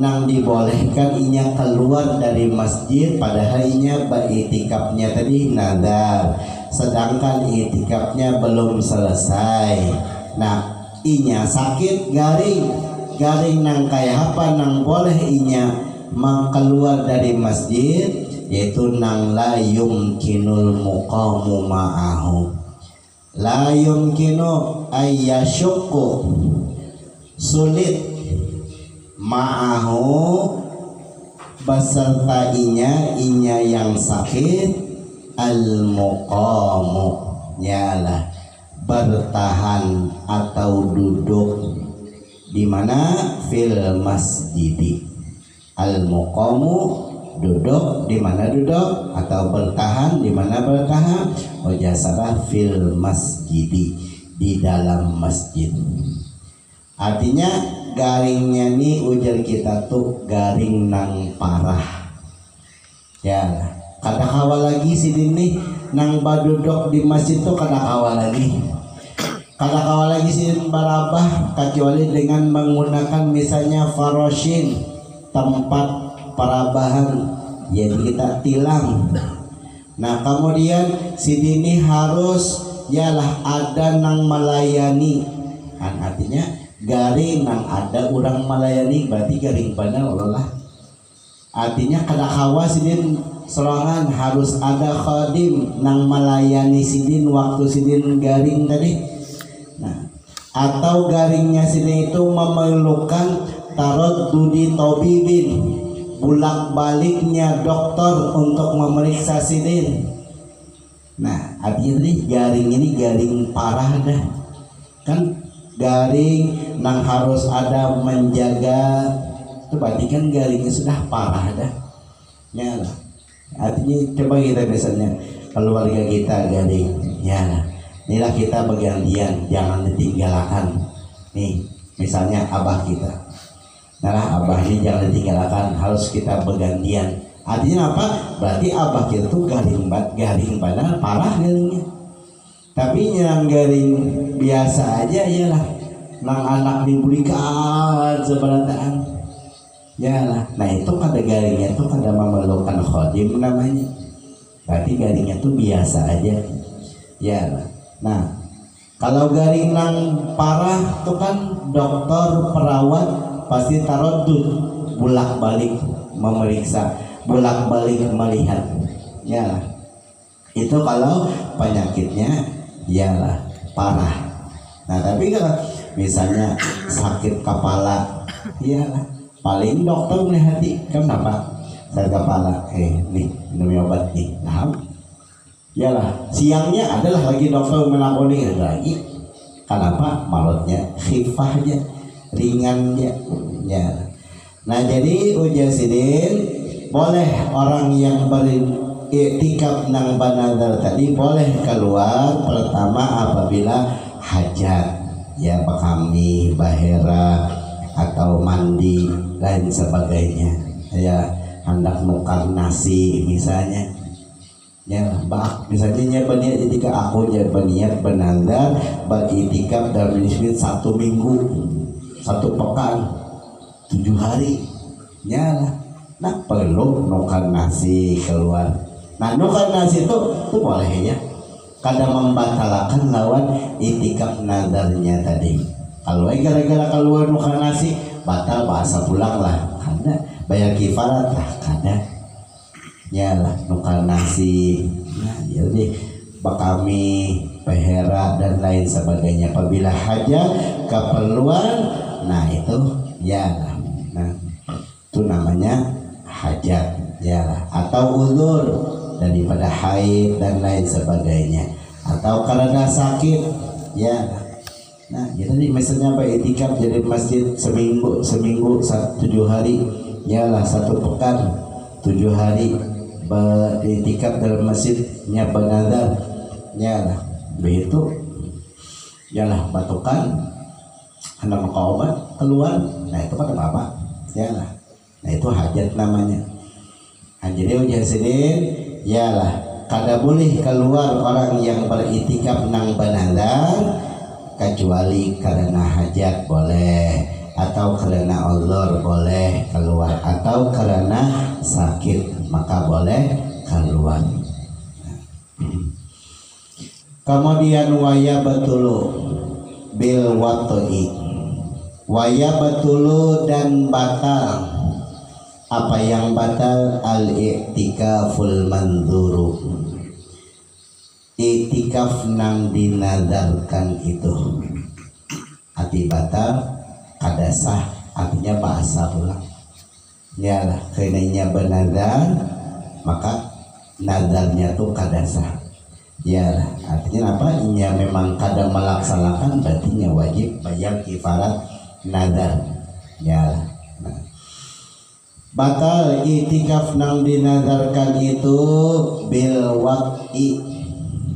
nang dibolehkan inya keluar dari masjid padahal inya beritikafnya tadi nazar, sedangkan itikafnya belum selesai. Nah inya sakit garing nang kayak apa, nang boleh inya keluar dari masjid, yaitu nang la yumkinul muqamu ma'ahu. La yumkinu ayyasyukku, sulit ma'ahu beserta inya yang sakit, al-muqamu nyalah bertahan atau duduk di mana fil masjidi. Al-muqamu duduk di mana duduk atau bertahan di mana bertahan. Wajasara fil masjidi di dalam masjid. Artinya garingnya nih ujar kita tuh garing nang parah. Ya, kada kawa lagi si dini nang baduduk di masjid tuh kada kawa lagi. Kada kawa lagi si barabah kecuali dengan menggunakan misalnya faroshin, tempat parabahan, jadi kita tilang. Nah kemudian si dini harus yalah ada nang melayani, kan artinya garing nang ada orang melayani berarti garing pada Allah. Artinya kada kawa sidin serangan harus ada khadim nang melayani sidin waktu sidin garing tadi. Nah atau garingnya sidin itu memerlukan taraddudi tabibin, bulak baliknya dokter untuk memeriksa sidin. Nah artinya nih garing ini garing parah dah kan, garing nang harus ada menjaga itu berarti kan garingnya sudah parah dah ya lah. Artinya coba kita misalnya keluarga kita garing ya lah, inilah kita bergantian, jangan ditinggalkan nih. Misalnya abah kita, nah abah ini jangan ditinggalkan, harus kita bergantian. Artinya apa? Berarti abah kita tuh garing padahal parah garingnya. Tapi yang garing biasa aja yalah, nang anak diberikan seberataan yalah. Nah itu kada garingnya tuh kada memerlukan khodim namanya, berarti garingnya tuh biasa aja yalah. Nah kalau garing nang parah tuh kan dokter perawat pasti taraddud, bulak balik memeriksa, bulak balik melihat yalah. Itu kalau penyakitnya yalah parah. Nah tapi kalau misalnya sakit kepala yalah, paling dokter melihat kan apa sakit kepala, nih minum obat nih, nah yalah siangnya adalah lagi dokter melakoni lagi. Kenapa? Malutnya khifahnya ringannya ya. Nah jadi ujar sidin boleh orang yang beriktikaf nang banadar tadi boleh keluar pertama apabila hajat ya, bekami, bahera atau mandi lain sebagainya ya, hendak nukar nasi misalnya ya, misalnya berniat ketika aku jadi berniat benandar beritikaf dalam miskin 1 minggu 1 pekan 7 hari ya lah. Nah perlu nukar nasi keluar. Nah nukar nasi itu boleh ya, kada membatalkan lawan itikaf nadarnya tadi. Kalau gara-gara keluar nukar nasi batal bahasa pulang lah, kada bayar kifarat lah kada ya lah nukar nasi. Nah jadi bekami, behera dan lain sebagainya apabila hajat keperluan. Nah itu ya lah, nah itu namanya hajat ya lah, atau uzur daripada haid dan lain sebagainya, atau karena sakit ya. Nah jadi misalnya beritikaf jadi masjid seminggu 7 hari ya lah, 1 pekan 7 hari beritikaf dalam masjidnya benadar ya lah, begitu ya lah batukan hendak maka obat keluar. Nah itu kan apa ya lah, nah itu hajat namanya. Nah, jadi ujian sidin ya lah kada boleh keluar orang yang beritikaf nang benadar kecuali karena hajat boleh, atau karena Allah boleh keluar, atau karena sakit maka boleh keluar. Kemudian waya batulu bil watoi, waya batulu dan batal. Apa yang batal? Al-i'tikaful manzuru, i'tikaf nang dinadarkan itu hati batal kada sah artinya bahasa ulang. Ya lah, kenanya benadar maka nadarnya tuh kadasa. Ya lah, artinya apa? Nya memang kada melaksanakan berarti nya wajib bayar kifarat nadar. Ya lah. Nah. Batal itikaf nang dinadarkan itu bil waqi.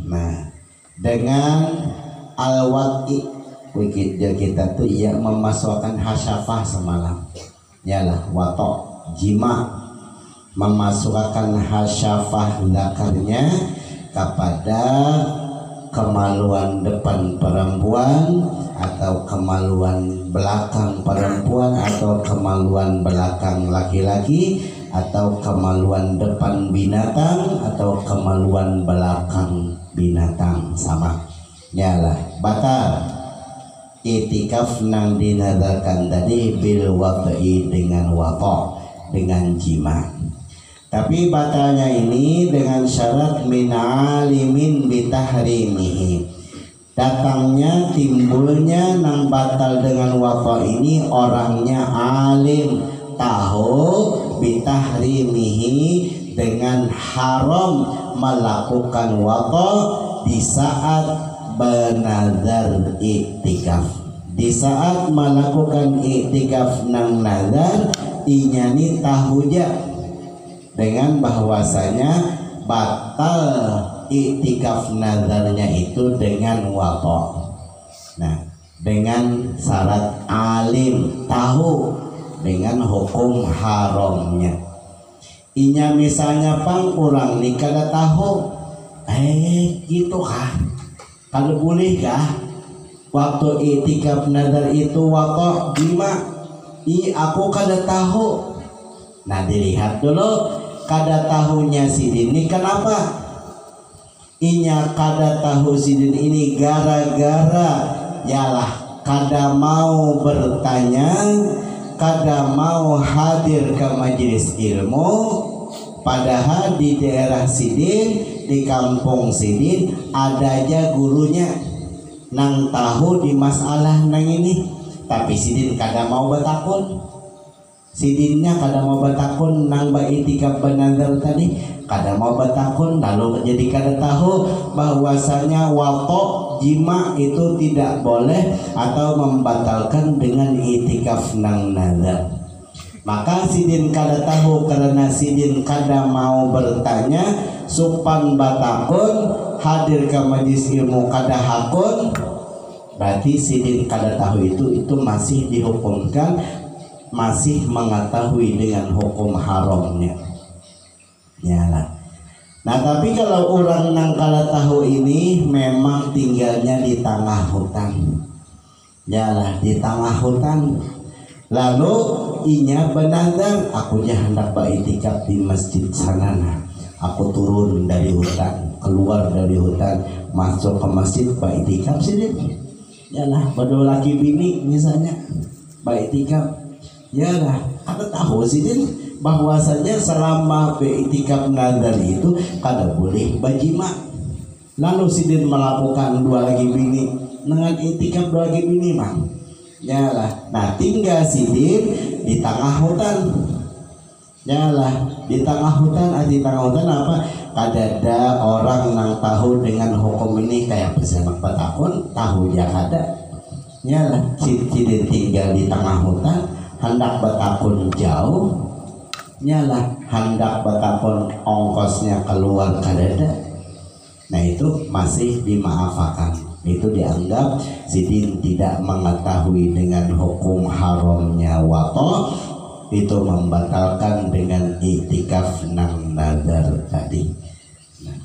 Nah, dengan al waqi kita tuh ya memasukkan hasyafah semalam. Yalah wato jima memasukkan hasyafah zakarnya kepada kemaluan depan perempuan atau kemaluan belakang perempuan atau kemaluan belakang laki-laki atau kemaluan depan binatang atau kemaluan belakang binatang sama. Yalah batal itikaf nang dinadarkan tadi bil waqi dengan wato dengan jima. Tapi batalnya ini dengan syarat min alimin bitahrimihi. Datangnya timbulnya nang batal dengan wato ini orangnya alim tahu bitahrimihi dengan haram melakukan wato di saat benazar iktikaf. Di saat melakukan iktikaf nang nazar inyani tahuja dengan bahwasanya batal iktikaf nazarnya itu dengan wato. Nah, dengan syarat alim tahu dengan hukum haramnya. Inya misalnya pang kurang nih kada tahu, gitu kah? Kalau boleh kah? Waktu iktikaf nazar itu wato jima? Aku kada tahu. Nah dilihat dulu kada tahunya sidin ini kenapa? Inya kada tahu sidin ini gara-gara yalah kada mau bertanya, kada mau hadir ke majelis ilmu. Padahal di daerah sidin, di kampung sidin ada aja gurunya nang tahu di masalah nang ini, tapi sidin kada mau bertakun. Sidinnya kada mau bertakun nang iktikaf benazar tadi, kada mau bertakun, lalu jadi kada tahu bahwasanya wato jima itu tidak boleh atau membatalkan dengan iktikaf nang nazar. Maka sidin kada tahu karena sidin kada mau bertanya, supan batakun hadir ke majelis ilmu kada hakun, berarti sidin kada tahu itu masih dihukumkan, masih mengetahui dengan hukum haramnya. Yalah. Nah tapi kalau orang nang kada tahu ini memang tinggalnya di tengah hutan. Yalah, di tengah hutan. Lalu inya benazar, aku hendak beriktikaf di masjid sana. Aku turun dari hutan, keluar dari hutan, masuk ke masjid beriktikaf sini. Yalah, berdua laki bini misalnya beriktikaf. Yalah, ada tahu sidin bahwasanya selama beriktikaf nazar itu kada boleh bajima. Lalu sidin melakukan dua lagi bini dengan iktikaf dua lagi bini mah. Yalah, nah tinggal sidin di tengah hutan. Yalah, di tengah hutan, di tengah hutan apa? Kada ada orang nang tahu dengan hukum ini kayak pesemak batakun tahu ya kada. Yalah, sidin tinggal di tengah hutan. Hendak bertakun jauh, nyalah hendak bertakun ongkosnya keluar kadada. Nah itu masih dimaafkan. Itu dianggap sidin tidak mengetahui dengan hukum haramnya wato, itu membatalkan dengan iktikaf nang nazar tadi. Nah.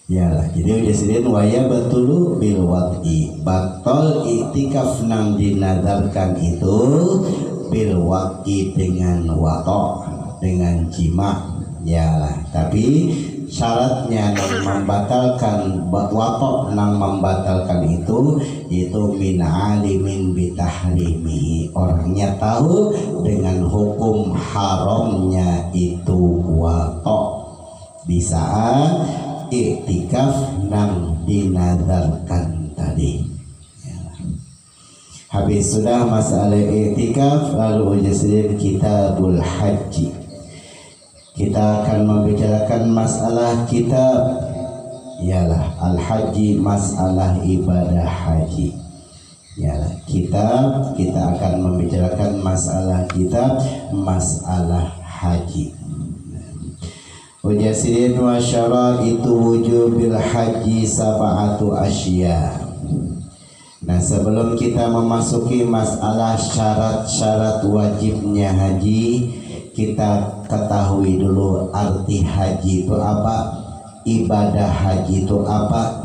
Yalah, jadi udah sidin waya betulu bil waqi. Batal iktikaf nang dinadarkan itu bil waqi dengan wato, dengan jima. Yalah, tapi syaratnya nang membatalkan wato nang membatalkan itu min alimin bitahrimi. Orangnya tahu dengan hukum haramnya itu wato di saat iktikaf nang dinadarkan tadi. Habis sudah masalah i'tikaf, lalu ujasrin kitabul haji. Kita akan membicarakan masalah kitab, ialah al-haji, masalah ibadah haji. Ialah kitab, kita akan membicarakan masalah kitab, masalah haji. Ujasrin wa syaraitu wujubil haji sab'atu asya. Nah, sebelum kita memasuki masalah syarat-syarat wajibnya haji, kita ketahui dulu arti haji itu apa, ibadah haji itu apa.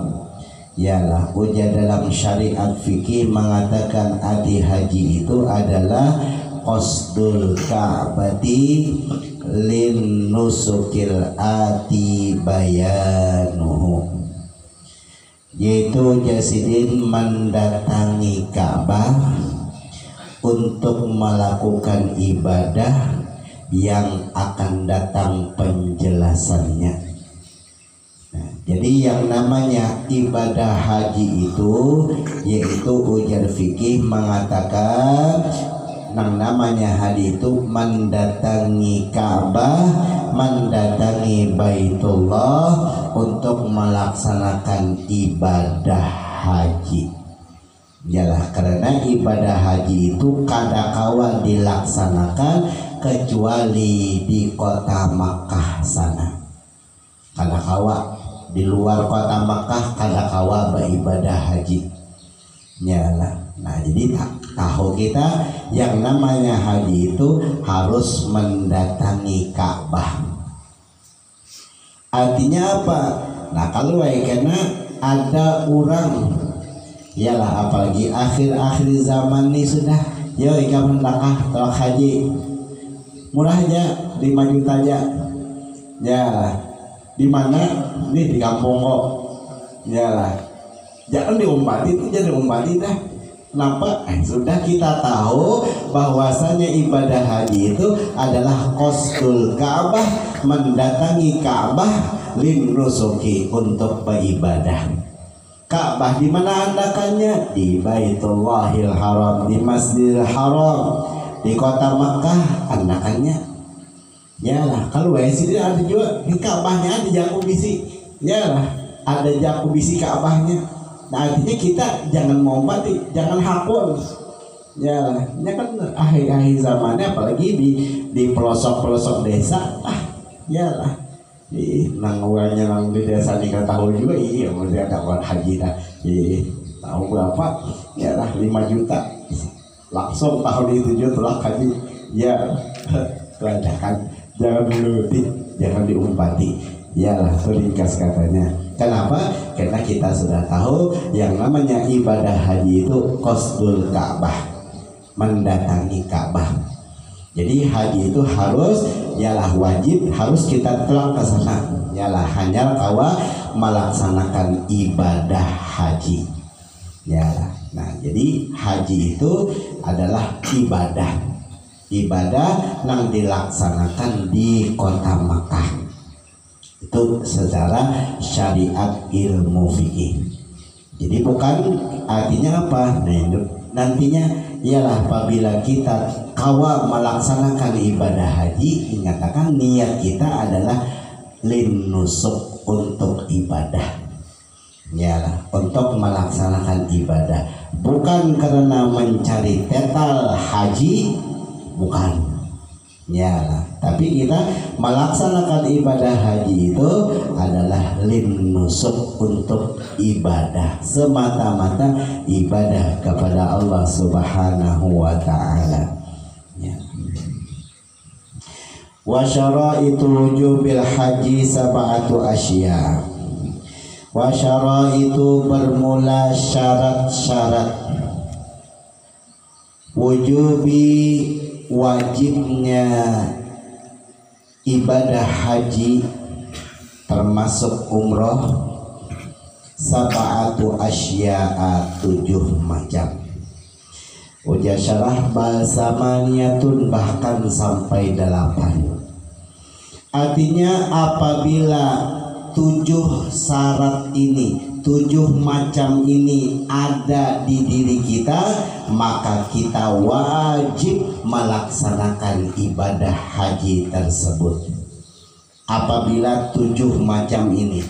Yalah, ujar dalam syariat fikih mengatakan arti haji itu adalah qasdul ka'bati lin nusukil ati bayanuhu, yaitu jasidin mendatangi Ka'bah untuk melakukan ibadah yang akan datang penjelasannya. Nah, jadi yang namanya ibadah haji itu, yaitu ujar fikih mengatakan yang namanya haji itu mendatangi Ka'bah, mendatangi Baitullah untuk melaksanakan ibadah haji. Yalah, karena ibadah haji itu kadakawa dilaksanakan kecuali di kota Makkah sana. Kadakawa di luar kota Makkah kadakawa beribadah haji. Yalah. Nah, jadi tahu kita yang namanya haji itu harus mendatangi Ka'bah. Artinya apa? Nah, kalau karena ada orang, yalah apalagi akhir-akhir zaman ini sudah, yo ika mendakah tolak haji murah aja 5 juta aja. Ya, di mana? Nih di kampung kok. Yalah. Jangan diumpati itu, jadi umpati dah. Kenapa? Sudah kita tahu bahwasanya ibadah haji itu adalah qasdul Ka'bah, mendatangi Ka'bah lin nusuki, untuk beribadah. Ka'bah di mana andakannya? Di Baitullahil Haram, di Masjidil Haram, di kota Makkah andakannya. Yalah, kalau sini ada juga di Ka'bahnya ada jaku bisi. Yalah, ada jaku bisi Ka'bahnya. Nah, artinya kita jangan mau mati, jangan hakul. Ya, ini kan akhir-akhir zamannya, apalagi di pelosok-pelosok desa. Ya lah, nang uangnya nang di desa nih tahu juga, iya mau dia dapat haji dah. Tahu berapa? Ya lah 5 juta. Langsung tahun itu juga telah haji. Ya, jangan diluti, jangan diumpati. Yalah, itu ringkas katanya. Kenapa? Karena kita sudah tahu yang namanya ibadah haji itu qasdul Ka'bah, mendatangi Ka'bah. Jadi haji itu harus, yalah wajib, harus kita telah ke sana. Yalah hanya kawa melaksanakan ibadah haji. Yalah. Nah, jadi haji itu adalah ibadah yang dilaksanakan di kota Makkah. Itu secara syariat ilmu fikih. Jadi bukan artinya apa? Nah, nantinya ialah apabila kita kawa melaksanakan ibadah haji, dikatakan niat kita adalah lin nusuk, untuk ibadah. Ialah untuk melaksanakan ibadah, bukan karena mencari tetal haji, bukan. Yalah, tapi kita melaksanakan ibadah haji itu adalah lin nusuk, untuk ibadah, semata-mata ibadah kepada Allah Subhanahu wa taala. Ya. Wa syaraitu wujubil haji sab'atu asya. Wa syaraitu bermula syarat-syarat wujubi, wajibnya ibadah haji termasuk umroh, sab'atu asya'a, 7 macam. Ujar syarah balsamaniyatun, bahkan sampai 8. Artinya apabila 7 syarat ini 7 macam ini ada di diri kita, maka kita wajib melaksanakan ibadah haji tersebut. Apabila 7 macam ini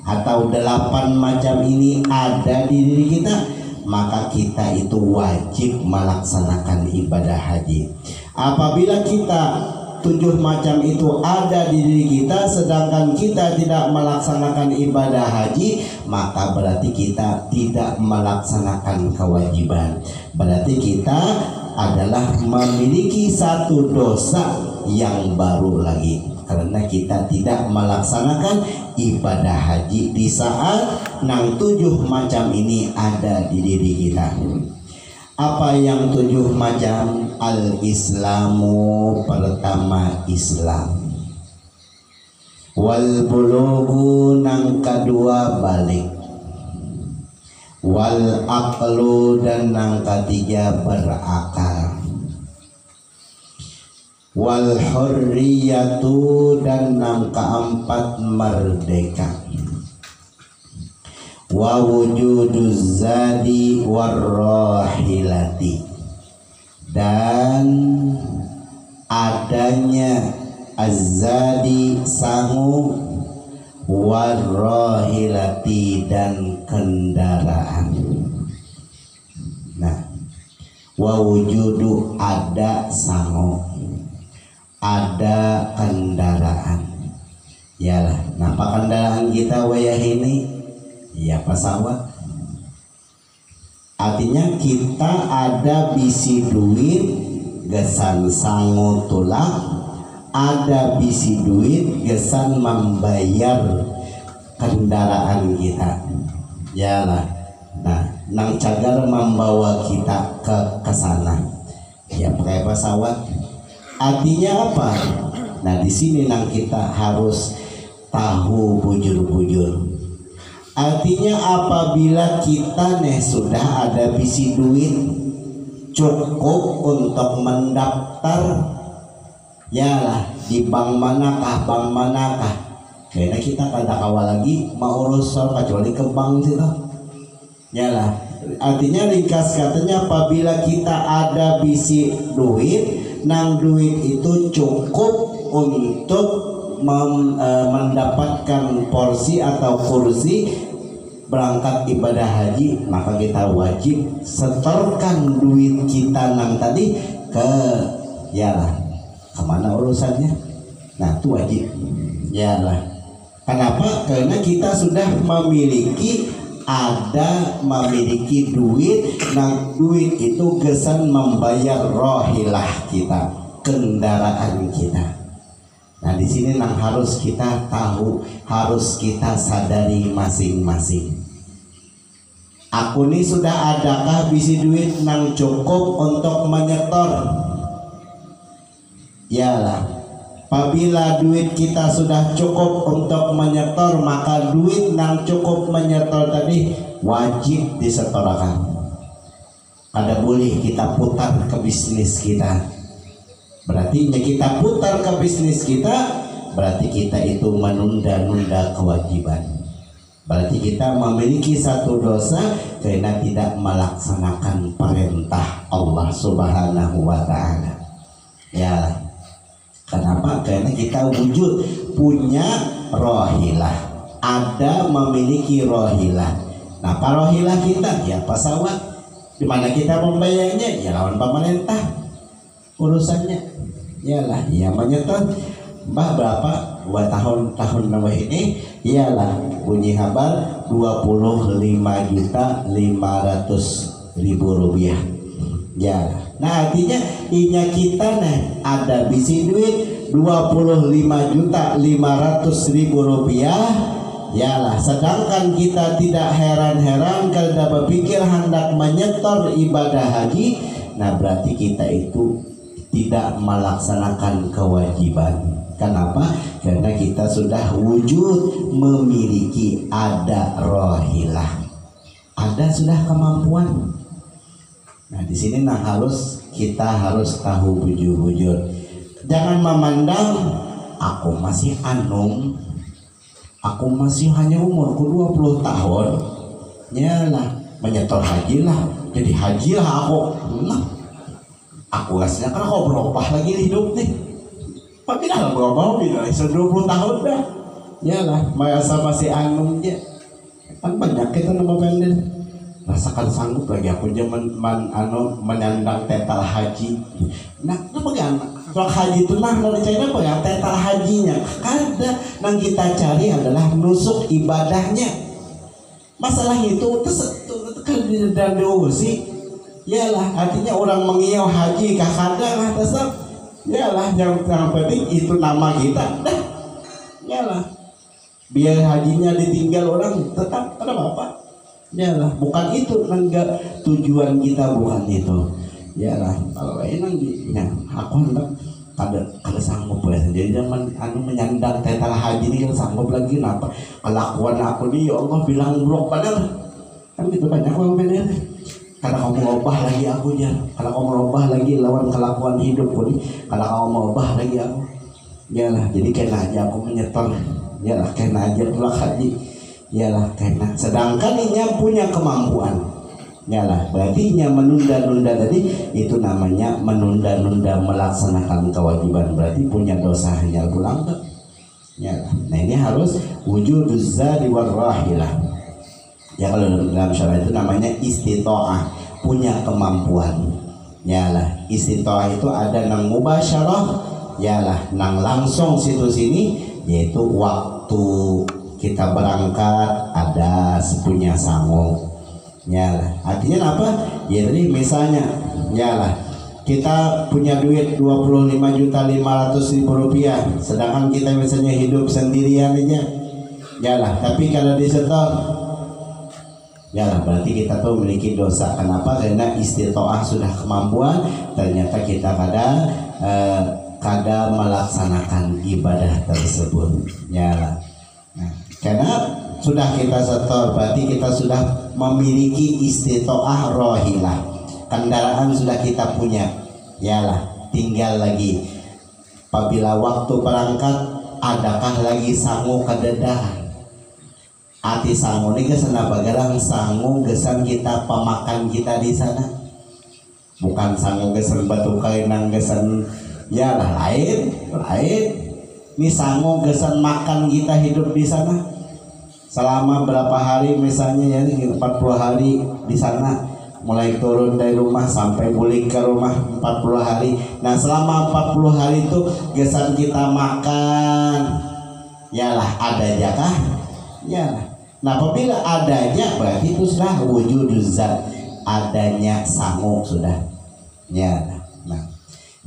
atau 8 macam ini ada di diri kita, maka kita itu wajib melaksanakan ibadah haji. Apabila kita 7 macam itu ada di diri kita sedangkan kita tidak melaksanakan ibadah haji, maka berarti kita tidak melaksanakan kewajiban. Berarti kita adalah memiliki satu dosa yang baru lagi, karena kita tidak melaksanakan ibadah haji di saat 7 macam ini ada di diri kita. Apa yang 7 macam? Al-Islamu, pertama Islam. Wal bulugu, nang kedua balik. Wal aqlu, dan nang ketiga berakal. Wal hurriyatu, dan nang keempat merdeka. Wa wujuduz zadi warrahilati, dan adanya azadi sangu, warrahilati, dan kendaraan. Nah, wa wujudu, ada sangu, ada kendaraan. Yalah, napa kendaraan kita wayah ini? Ya pesawat. Artinya kita ada bisi duit gesan sangu tulak, ada bisi duit gesan membayar kendaraan kita. Yalah. Nah, nang cagar membawa kita ke sana. Ya pakai pesawat. Artinya apa? Nah, di sini nang kita harus tahu bujur-bujur. Artinya apabila kita sudah ada bisi duit cukup untuk mendaftar, yalah di bank manakah, karena kita kada kawal lagi mau urus kecuali ke bank situ. Yalah, artinya ringkas katanya apabila kita ada bisi duit, nang duit itu cukup untuk mendapatkan porsi atau kursi berangkat ibadah haji, maka kita wajib setorkan duit kita nang tadi ke yalah kemana urusannya. Nah, itu wajib. Yalah. Kenapa? Karena kita sudah memiliki duit, nang duit itu kesan membayar rohilah kita, kendaraan kita. Nah, di sini nang harus kita tahu, harus kita sadari masing-masing. Aku ini sudah adakah bisi duit nang cukup untuk menyetor? Yalah. Apabila duit kita sudah cukup untuk menyetor, maka duit nang cukup menyetor tadi wajib disetorkan. Ada boleh kita putar ke bisnis kita. Berarti kita putar ke bisnis kita, berarti kita itu menunda-nunda kewajiban. Berarti kita memiliki satu dosa karena tidak melaksanakan perintah Allah Subhanahu wa Ta'ala. Ya, kenapa? Karena kita wujud punya rohilah, ada memiliki rohilah. Nah, parohilah kita ya pesawat, di mana kita membayarnya ya lawan pemerintah urusannya. Yalah, ya menyetor mbah berapa 2 tahun nama ini, iyalah bunyi kabar 25.500.000 rupiah. Ya, nah artinya inya kita ada bisi duit 25.500.000 rupiah. Yalah, sedangkan kita tidak heran-heran karena berpikir hendak menyetor ibadah haji. Nah, berarti kita itu tidak melaksanakan kewajiban. Kenapa? Karena kita sudah wujud memiliki ada rohilah, ada sudah kemampuan. Nah, di sini kita harus tahu bujur-bujur. Jangan memandang aku masih anum, aku masih hanya umurku 20 tahun. Nyalah menyetor haji lah, jadi haji lah aku. Nah, aku rasanya kan aku berubah lagi hidup nih. Tapi dah berubah bila 20 tahun dah. Nyalah masa masih anu aja. Kan banyak kita nama pendek. Rasakan sanggup lagi aku zaman menyandang tetal haji. Nah, apa kan? Kalau haji itu nah dari China apa ya tetal hajinya? Kada yang kita cari adalah nusuk ibadahnya. Masalah itu kan dan diurusi. Yalah, artinya orang mengiau haji kada lah tetap. Yalah, yang penting itu nama kita. Dah. Yalah. Biar hajinya ditinggal orang tetap ada apa? Yalah, bukan itu enggak tujuan kita, bukan itu. Yalah, kalau enak ya aku hendak kada sanggup ya. Jadi zaman menyandang tetal haji ini kan sanggup lagi napa? Kelakuan aku nih ya Allah bilang buruk padahal kan gitu banyak orang bener. Kalau kamu ubah lagi aku ya. Kalau kamu ubah lagi lawan kelakuan hidupku nih. Kalau kamu mau ubah lagi aku. Yalah, jadi kena aja aku menyetor. Yalah, kena aja pula haji. Yalah karena sedangkan inya punya kemampuan. Yalah berarti inya menunda-nunda tadi itu namanya menunda-nunda melaksanakan kewajiban, berarti punya dosa hanya pulang ke. Yalah. Nah ini harus wujuduz zadi war rahilah. Ya kalau dalam syariat itu namanya istitoah, punya kemampuan. Yalah istitoah itu ada nang mubasyarah, yalah nang langsung situ sini, yaitu waktu kita berangkat ada punya sanggup. Yalah artinya apa ya tadi misalnya yalah kita punya duit 25.500.000 rupiah, sedangkan kita misalnya hidup sendirian aja. Yalah tapi kalau disetor yalah berarti kita tuh memiliki dosa. Kenapa? Karena istitoah sudah kemampuan, ternyata kita kada melaksanakan ibadah tersebut. Yalah nah, karena sudah kita setor berarti kita sudah memiliki istitoah rohilah, kendaraan sudah kita punya. Yalah tinggal lagi apabila waktu berangkat adakah lagi sangu kededah ati sangu ini gesan bagarang sangu gesan kita pemakan kita di sana, bukan sangu gesan batu kainang gesan. Yalah lain ini sangu gesan makan kita hidup di sana selama berapa hari misalnya ya 40 hari di sana, mulai turun dari rumah sampai balik ke rumah 40 hari. Nah selama 40 hari itu gesan kita makan. Yalah ada aja kah? Yalah. Nah apabila adanya berarti itu sudah wujuduz zat, adanya sangu sudah. Yalah. Nah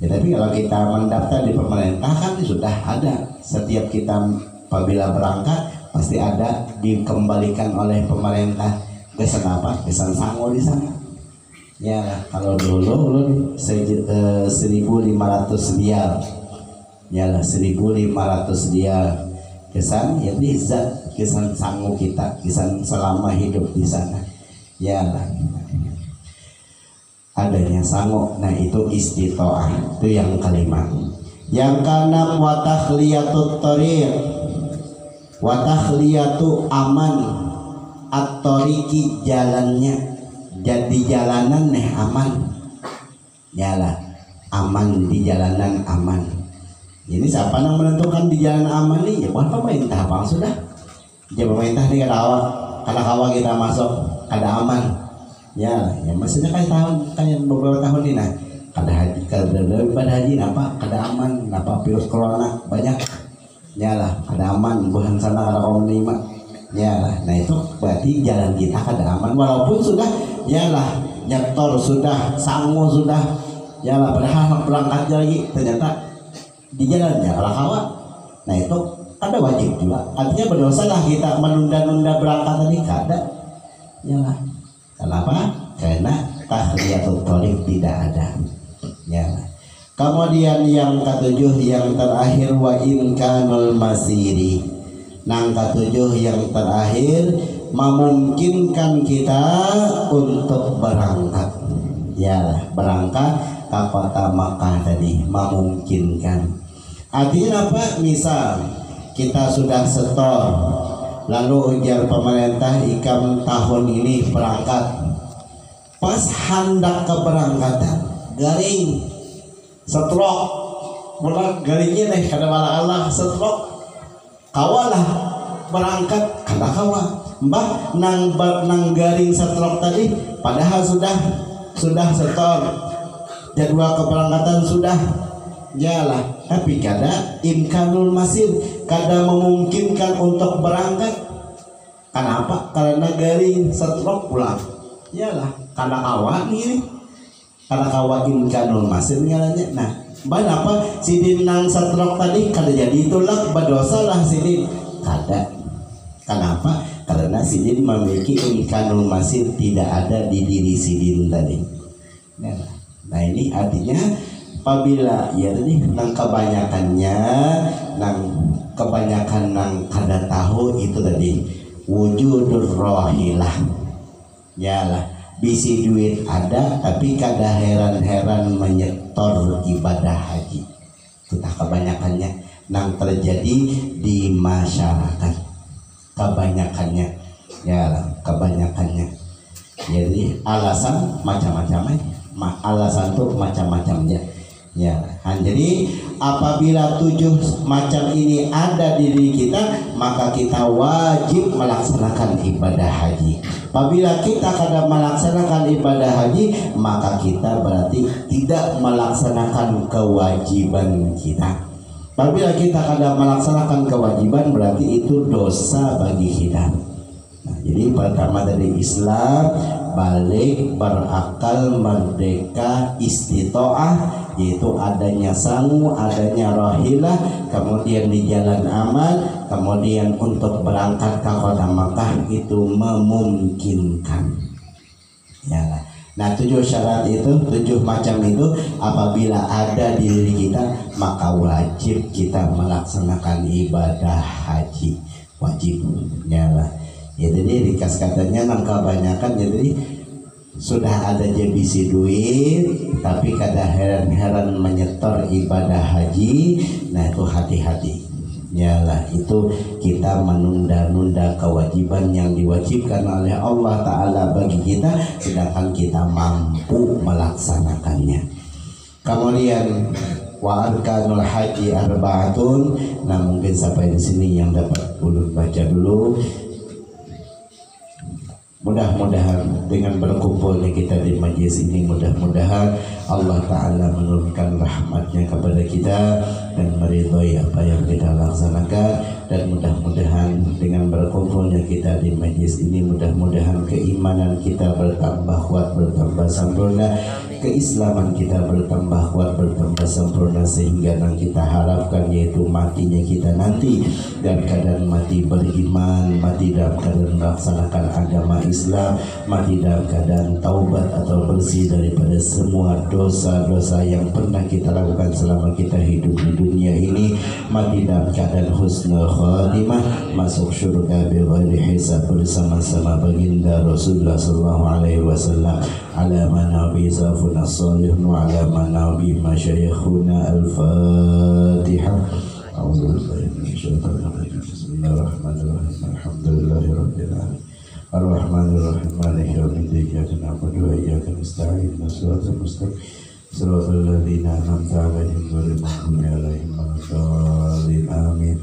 ya, tapi kalau kita mendaftar di pemerintah kan sudah ada, setiap kita apabila berangkat pasti ada dikembalikan oleh pemerintah gesan apa? Gesan sangu di sana. Ya kalau dulu 1.500 rial. Yalah 1.500 rial kesan ya zat kesan sangu kita kesan selama hidup di sana. Yalah adanya sangu. Nah itu istitoah, itu yang kelima. Yang keenam wa takhliyatut thariq, wa takhliyatu aman at-thariqi, jalannya jadi jalanan aman. Yalah aman di jalanan aman. Ini siapa yang menentukan di jalan aman nih? Ya bukan pemerintah bang, sudah. Ya pemerintah nih kada kawa kita masuk kada aman. Ya maksudnya kayak beberapa tahun ini nah kada haji pada haji apa kada aman apa virus corona banyak. Yalah kada aman bukan sana kada kaum menerima. Yalah nah itu berarti jalan kita kada aman walaupun sudah yalah nyetor sudah sangu sudah yalah padahal berangkat lagi ternyata di jalannya kalah kawa. Nah itu ada wajib juga, artinya berdosa lah kita menunda-nunda berangkat tadi kada. Yalah kenapa? Karena tahliyatut thariq tidak ada. Yalah. Kemudian yang ketujuh yang terakhir wa imkanul masiri. Nang ketujuh yang terakhir memungkinkan kita untuk berangkat. Yalah berangkat ke kota Makkah tadi memungkinkan. Artinya apa? Misal kita sudah setor Lalu ujar pemerintah ikam tahun ini berangkat. Pas hendak keberangkatan garing setrok, mulai garingnya nih kada bala Allah setrok kawalah berangkat kada kawa mbah nang garing setrok tadi padahal sudah setor jadwal keberangkatan sudah jalan, tapi kada imkanul masir, kada memungkinkan untuk berangkat. Kenapa? Karena garing setrok pulang yalah karena kawan ini karena kawan imkanul masir ngalanya. Nah ban apa sidin nang setrok tadi kada jadi itulak berdosa lah sidin kada. Kenapa? Karena sidin memiliki imkanul masir tidak ada di diri sidin tadi. Nah ini artinya apabila ya tadi nang kebanyakan nang kada tahu itu tadi wujudur rohilah yalah bisi duit ada tapi kada heran-heran menyetor ibadah haji. Kita kebanyakannya nang terjadi di masyarakat kebanyakannya yalah kebanyakannya. Jadi alasan macam-macam alasan tuh macam-macamnya ya. Jadi apabila 7 macam ini ada di diri kita maka kita wajib melaksanakan ibadah haji. Apabila kita kada melaksanakan ibadah haji maka kita berarti tidak melaksanakan kewajiban kita. Apabila kita kada melaksanakan kewajiban berarti itu dosa bagi kita. Nah, jadi pertama dari Islam balik berakal merdeka istitoah, yaitu adanya sangu, adanya rohilah, kemudian di jalan aman, kemudian untuk berangkat ke kota Makkah itu memungkinkan ya. Nah 7 syarat itu 7 macam itu apabila ada di diri kita maka wajib kita melaksanakan ibadah haji wajib ya lah. Ya jadi dikas katanya nang kebanyakan jadi sudah ada JBC duit tapi kada heran-heran menyetor ibadah haji. Nah itu hati-hati yalah, itu kita menunda-nunda kewajiban yang diwajibkan oleh Allah Ta'ala bagi kita sedangkan kita mampu melaksanakannya. Kemudian wa arkanul haji arba'atun. Nah mungkin sampai di sini yang dapat ulun baca dulu. Mudah-mudahan dengan berkumpulnya kita di majlis ini mudah-mudahan Allah Ta'ala menurunkan rahmatnya kepada kita dan meridhoi apa yang kita laksanakan. Dan mudah-mudahan dengan berkumpulnya kita di majlis ini mudah-mudahan keimanan kita bertambah kuat, bertambah sempurna, keislaman kita bertambah kuat, bertambah sempurna, sehingga yang kita harapkan yaitu matinya kita nanti dan keadaan mati beriman, mati dalam keadaan melaksanakan agama Islam, mati dalam keadaan taubat atau bersih daripada semua dosa-dosa yang pernah kita lakukan selama kita hidup di dunia ini, mati dalam keadaan husnul khatimah, masuk surga bighairi hisab bersama-sama baginda Rasulullah sallallahu alaihi wasallam. Ala manabi safuna salihun wa ala manabi masyayikhuna al-Fatihah. A'udzubillahi minasyaitonir rajim. Bismillahirrahmanirrahim. Alhamdulillahirabbil alamin. Ar-Rahmanir-Rahim. Maliki yaumiddin. Iyyaka na'budu wa iyyaka nasta'in. Shiratal mustaqim. Shiratal ladzina an'amta 'alaihim ghairil maghdubi 'alaihim waladdallin. Amin.